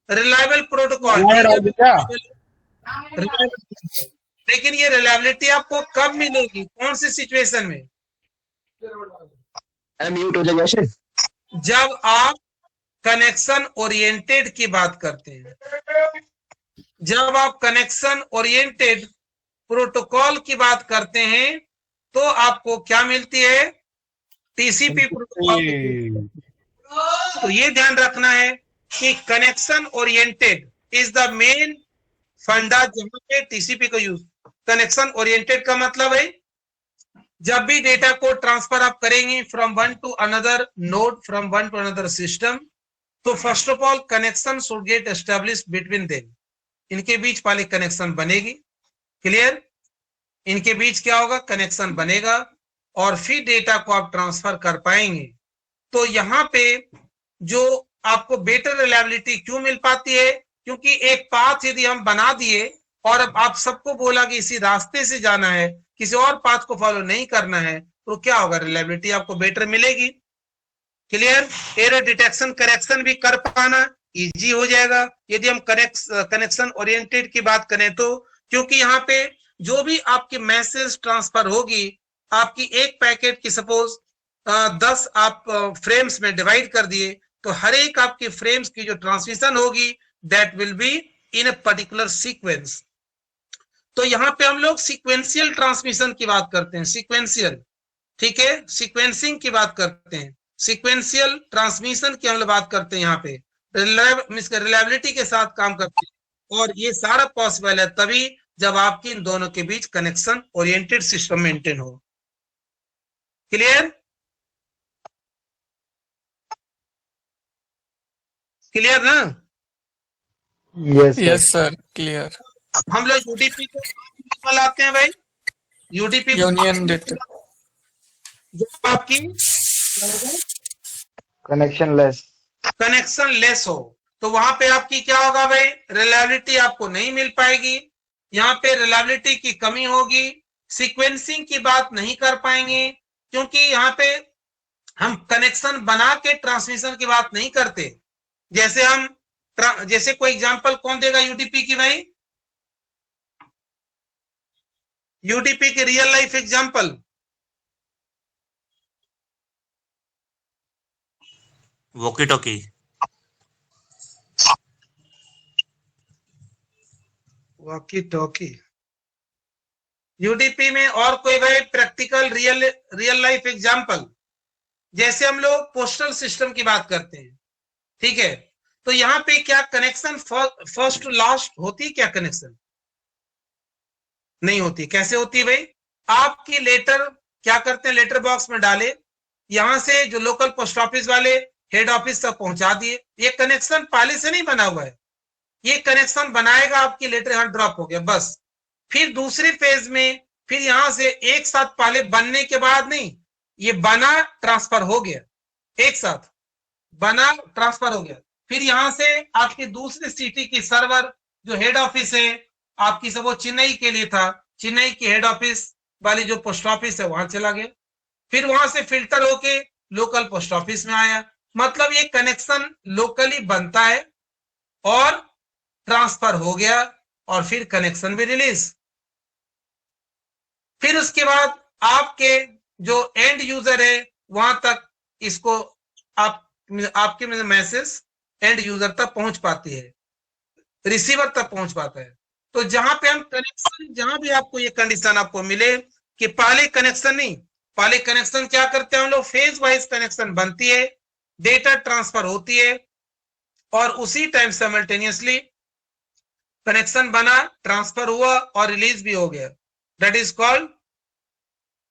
reliable protocol, लेकिन ये रिलायबिलिटी आपको कब मिलेगी, कौन सी सिचुएशन में? म्यूट हो जाएगा। जब आप कनेक्शन ओरिएंटेड की बात करते हैं, जब आप कनेक्शन ओरिएंटेड प्रोटोकॉल की बात करते हैं तो आपको क्या मिलती है? TCP protocol. तो ये ध्यान रखना है कि connection oriented is the main फंडा जहां पे टीसीपी को यूज। कनेक्शन ओरिएंटेड का मतलब है जब भी डेटा को ट्रांसफर आप करेंगे from one to another node, from one to another system, तो first of all connection should get established between them. इनके बीच पहले कनेक्शन बनेगी। क्लियर? इनके बीच क्या होगा? कनेक्शन बनेगा और फिर डेटा को आप ट्रांसफर कर पाएंगे। तो यहाँ पे जो आपको बेटर रिलायबिलिटी क्यों मिल पाती है? क्योंकि एक पाथ यदि हम बना दिए और अब आप सबको बोला कि इसी रास्ते से जाना है, किसी और पाथ को फॉलो नहीं करना है, तो क्या होगा? रिलायबिलिटी आपको बेटर मिलेगी। क्लियर? एरर डिटेक्शन करेक्शन भी कर पाना इजी हो जाएगा यदि हम कनेक्शन ओरिएंटेड की बात करें तो, क्योंकि यहाँ पे जो भी आपकी मैसेज ट्रांसफर होगी, आपकी एक पैकेट की सपोज 10 आप फ्रेम्स में डिवाइड कर दिए, तो हर एक आपकी फ्रेम्स की जो ट्रांसमिशन होगी that will be in a particular sequence. तो यहाँ पे हम लोग सीक्वेंशियल ट्रांसमिशन की बात करते हैं, सीक्वेंशियल। ठीक है, सीक्वेंसिंग की बात करते हैं, सीक्वेंशियल ट्रांसमिशन की हम लोग बात करते हैं। यहाँ पे रिलायबिलिटी के साथ काम करते हैं और ये सारा पॉसिबल है तभी जब आपकी इन दोनों के बीच कनेक्शन ओरिएंटेड सिस्टम मेंटेन हो। क्लियर? क्लियर ना? Yes sir, clear. हम लोग यूडीपी को लाते हैं भाई, यूडीपी यूनियन डेटा जो आपकी कनेक्शन लेस हो, तो वहां पे आपकी क्या होगा भाई? रिलायबिलिटी आपको नहीं मिल पाएगी, यहाँ पे रिलायबिलिटी की कमी होगी, सीक्वेंसिंग की बात नहीं कर पाएंगे क्योंकि यहाँ पे हम कनेक्शन बना के ट्रांसमिशन की बात नहीं करते। जैसे कोई एग्जांपल कौन देगा यूडीपी की भाई? यूडीपी की real life example walkie talkie. Walkie talkie UDP में और कोई भाई प्रैक्टिकल रियल लाइफ एग्जांपल? जैसे हम लोग पोस्टल सिस्टम की बात करते हैं, ठीक है, तो यहाँ पे क्या कनेक्शन फर्स्ट टू लास्ट होती है? क्या कनेक्शन नहीं होती? कैसे होती है भाई? आपकी लेटर क्या करते हैं? लेटर बॉक्स में डाले, यहां से जो लोकल पोस्ट ऑफिस वाले हेड ऑफिस तक पहुंचा दिए। ये कनेक्शन पहले से नहीं बना हुआ है, ये कनेक्शन बनाएगा, आपकी लेटर यहां ड्रॉप हो गया बस। फिर दूसरे फेज में फिर यहां से एक साथ पहले बनने के बाद नहीं, ये बना ट्रांसफर हो गया, एक साथ बना ट्रांसफर हो गया, फिर यहां से आपकी दूसरी सिटी की सर्वर जो हेड ऑफिस है आपकी, सब वो चेन्नई के लिए था, चेन्नई की हेड ऑफिस वाली जो पोस्ट ऑफिस है वहां चला गया, फिर वहां से फिल्टर होके लोकल पोस्ट ऑफिस में आया। मतलब ये कनेक्शन लोकली बनता है और ट्रांसफर हो गया और फिर कनेक्शन भी रिलीज। फिर उसके बाद आपके जो एंड यूजर है वहां तक इसको आपके मैसेज एंड यूजर तक पहुंच पाती है, रिसीवर तक पहुंच पाता है। तो जहां पे हम कनेक्शन, जहां भी आपको ये कंडीशन आपको मिले कि पहले कनेक्शन नहीं, पहले कनेक्शन क्या करते हैं हम लोग, फेज वाइज कनेक्शन बनती है, डेटा ट्रांसफर होती है और उसी टाइम साइमल्टेनियसली कनेक्शन बना, ट्रांसफर हुआ और रिलीज भी हो गया। That is called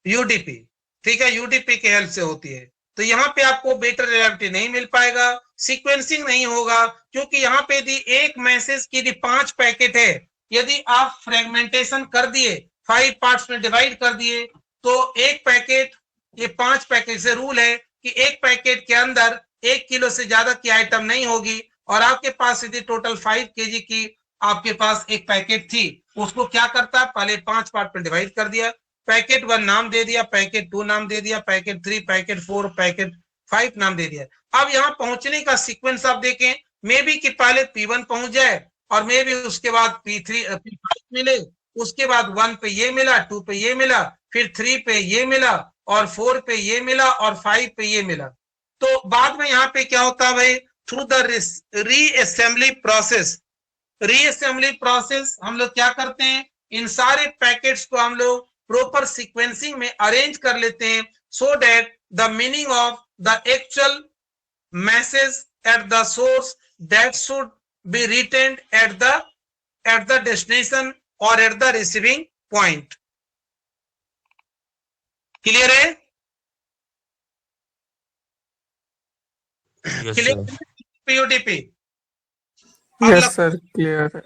UDP. ठीक है, यूडीपी के हेल्प से होती है। तो यहाँ पे आपको बेटर रिलेबिलिटी नहीं मिल पाएगा, सीक्वेंसिंग नहीं होगा, क्योंकि यहाँ पे यदि एक मैसेज की यदि 5 पैकेट है, यदि आप फ्रेगमेंटेशन कर दिए, 5 पार्ट्स में डिवाइड कर दिए, तो एक पैकेट, ये 5 पैकेट से रूल है कि एक पैकेट के अंदर 1 किलो से ज्यादा की आइटम नहीं होगी। और आपके पास यदि टोटल 5 केजी की आपके पास एक पैकेट थी, उसको क्या करता, पहले 5 पार्ट में डिवाइड कर दिया, पैकेट 1 नाम दे दिया, पैकेट 2 नाम दे दिया, पैकेट 3, पैकेट 4, पैकेट 5 नाम दे दिया। अब यहाँ पहुंचने का सीक्वेंस आप देखें, मे बी कि पहले P1 पहुंच जाए और मे बी उसके बाद P5 मिले, उसके बाद 1 पे ये मिला, 2 पे ये मिला, फिर 3 पे ये मिला और 4 पे ये मिला और 5 पे ये मिला। तो बाद में यहाँ पे क्या होता है भाई, थ्रू द रीअसेंबली प्रोसेस हम लोग क्या करते हैं, इन सारे पैकेट्स को हम लोग प्रॉपर सीक्वेंसिंग में अरेंज कर लेते हैं, so that the meaning of the actual message at the source that should be retained at the destination और at the receiving point. Clear है? यूडीपी यस सर, क्लियर है।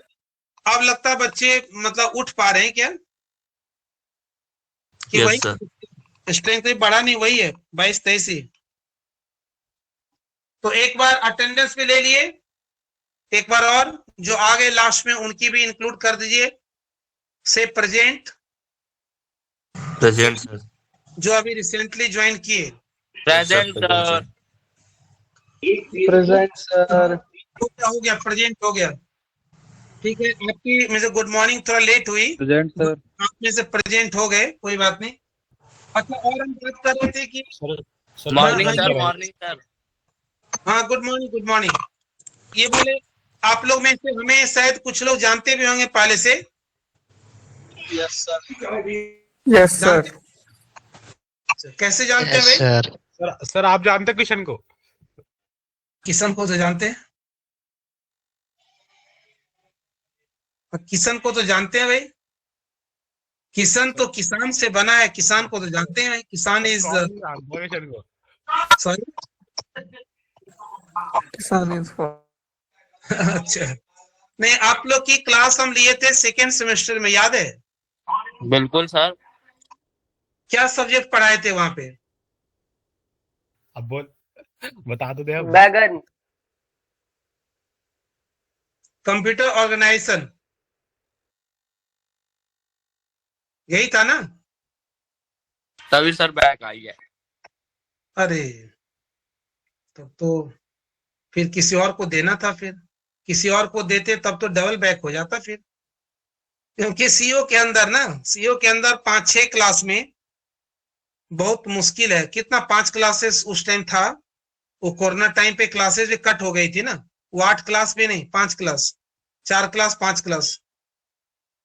अब लगता है बच्चे मतलब उठ पा रहे हैं क्या कि यस वही सर। स्ट्रेंथ भी बढ़ा नहीं, वही है 22-23 ही। तो एक बार अटेंडेंस भी ले लिए, एक बार और जो आ गए लास्ट में उनकी भी इंक्लूड कर दीजिए। से प्रेजेंट सर। जो अभी रिसेंटली ज्वाइन किए, प्रेजेंट सर। Present sir. तो क्या हो गया, प्रेजेंट हो गया। ठीक है, आपकी में से गुड मॉर्निंग थोड़ा लेट हुई, प्रेजेंट सर। आप में से प्रेजेंट हो गए, कोई बात नहीं। अच्छा, और हम बात कर रहे थे कि मॉर्निंग सर, मॉर्निंग सर। हाँ, गुड मॉर्निंग, गुड मॉर्निंग। ये बोले आप लोग में से हमें शायद कुछ लोग जानते भी होंगे पहले से। Yes sir. Yes sir. कैसे जानते हैं भाई? सर आप जानते हैं किशन को? किशन को तो जानते हैं, किशन को तो जानते हैं भाई। किशन तो किसान से बना है, किसान को तो जानते हैं भाई। किसान इज किशन को सॉरी किसान इज अच्छा, नहीं, आप लोग की क्लास हम लिए थे सेकेंड सेमेस्टर में, याद है? बिल्कुल सर। क्या सब्जेक्ट पढ़ाए थे वहां पे? अब बोल, बता तो दे अब। बैगन। कंप्यूटर ऑर्गेनाइजेशन, यही था ना? तभी सर बैग आई है। अरे तब तो फिर किसी और को देना था, फिर किसी और को देते तब तो डबल बैक हो जाता फिर। क्योंकि सीओ के अंदर ना, सीओ के अंदर 5-6 क्लास में बहुत मुश्किल है। कितना 5 क्लासेस उस टाइम था, वो कोरोना टाइम पे क्लासेस भी कट हो गई थी ना, वो 8 क्लास भी नहीं, 5 क्लास, 4 क्लास 5 क्लास।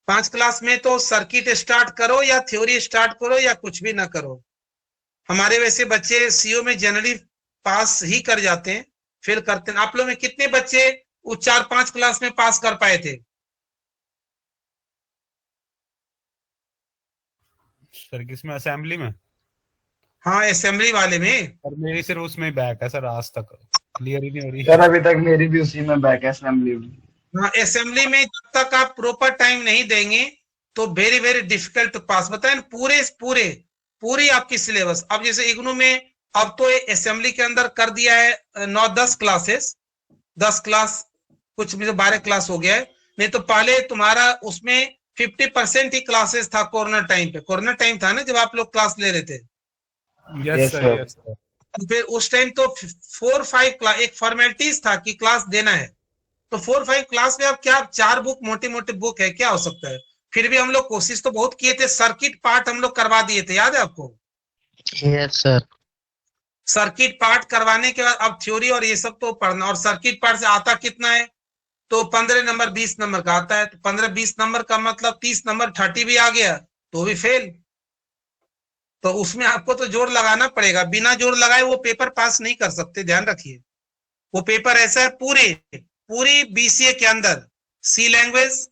5 क्लास में तो सर्किट स्टार्ट करो या थ्योरी स्टार्ट करो या कुछ भी ना करो। हमारे वैसे बच्चे सीओ में जनरली पास ही कर जाते हैं, फेल करते हैं। आप लोग में कितने बच्चे वो 4-5 क्लास में पास कर पाए थे? सर किसमें, असेंबली में? हाँ, असेंबली वाले में। सर मेरी सिर्फ उसमें बैक है सर, आज तक क्लियर ही नहीं हो रही। सर अभी तक मेरी भी उसी में बैक है, असेंबली में। हाँ, असेंबली में जब तक आप प्रॉपर टाइम नहीं देंगे तो वेरी वेरी डिफिकल्ट टू पास। बताएं पूरी आपकी सिलेबस। अब जैसे इग्नू में अब तो असेंबली के अंदर कर दिया है 9-10 क्लासेस, 10 क्लास, कुछ में 12 क्लास हो गया है। नहीं तो पहले तुम्हारा उसमें 50% ही क्लासेस था। कोरोना टाइम पे, कोरोना टाइम था ना जब आप लोग क्लास ले रहे थे। Yes sir. फिर उस टाइम तो 4-5 क्लास एक फॉर्मेलिटीज था कि क्लास देना है। तो 4-5 क्लास में अब क्या 4 बुक मोटे मोटे बुक है, क्या हो सकता है। फिर भी हम लोग कोशिश तो बहुत किए थे, सर्किट पार्ट हम लोग करवा दिए थे, याद है आपको। Yes sir. सर्किट पार्ट करवाने के बाद अब थ्योरी और ये सब तो पढ़ना, और सर्किट पार्ट से आता कितना है, तो 15 नंबर 20 नंबर का आता है। तो 15-20 नंबर का मतलब 30 नंबर 30 भी आ गया तो भी फेल। तो उसमें आपको तो जोर लगाना पड़ेगा, बिना जोर लगाए वो पेपर पास नहीं कर सकते, ध्यान रखिए। वो पेपर ऐसा है पूरी बीसीए के अंदर, सी लैंग्वेज,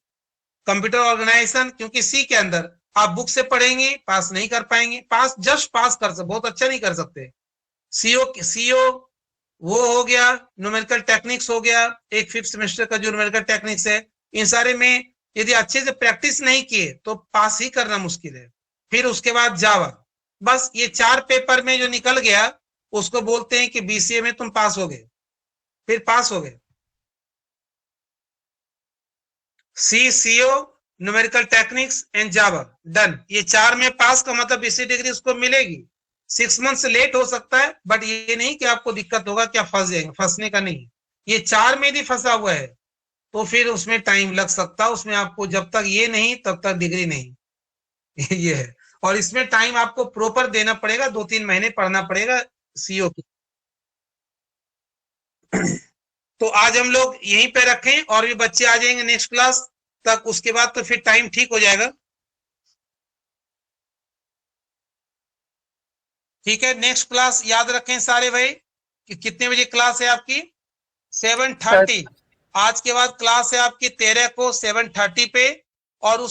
कंप्यूटर ऑर्गेनाइजेशन, क्योंकि सी के अंदर आप बुक से पढ़ेंगे पास नहीं कर पाएंगे, पास जस्ट पास कर सकते, बहुत अच्छा नहीं कर सकते। सीओ वो हो गया, न्यूमेरिकल टेक्निक्स हो गया, एक 5th सेमेस्टर का जो न्यूमेरिकल टेक्निक्स है, इन सारे में यदि अच्छे से प्रैक्टिस नहीं किए तो पास ही करना मुश्किल है। फिर उसके बाद जावा, बस ये 4 पेपर में जो निकल गया उसको बोलते हैं कि बीसीए में तुम पास हो गए, फिर पास हो गए। CO, numerical techniques and Java, done. ये 4 में पास का मतलब बीसी डिग्री उसको मिलेगी। 6 मंथ से लेट हो सकता है, बट ये नहीं कि आपको दिक्कत होगा कि आप फंस जाएंगे, फंसने का नहीं। ये 4 में भी फंसा हुआ है तो फिर उसमें टाइम लग सकता है, उसमें आपको जब तक ये नहीं तब तक डिग्री नहीं ये है। और इसमें टाइम आपको प्रॉपर देना पड़ेगा, 2-3 महीने पढ़ना पड़ेगा सीओ की। तो आज हम लोग यहीं पे रखें, और भी बच्चे आ जाएंगे नेक्स्ट क्लास तक, उसके बाद तो फिर टाइम ठीक हो जाएगा। ठीक है, नेक्स्ट क्लास याद रखें सारे भाई कि कितने बजे क्लास है आपकी, 7:30। आज के बाद क्लास है आपकी 13 को 7:30 पे, और उस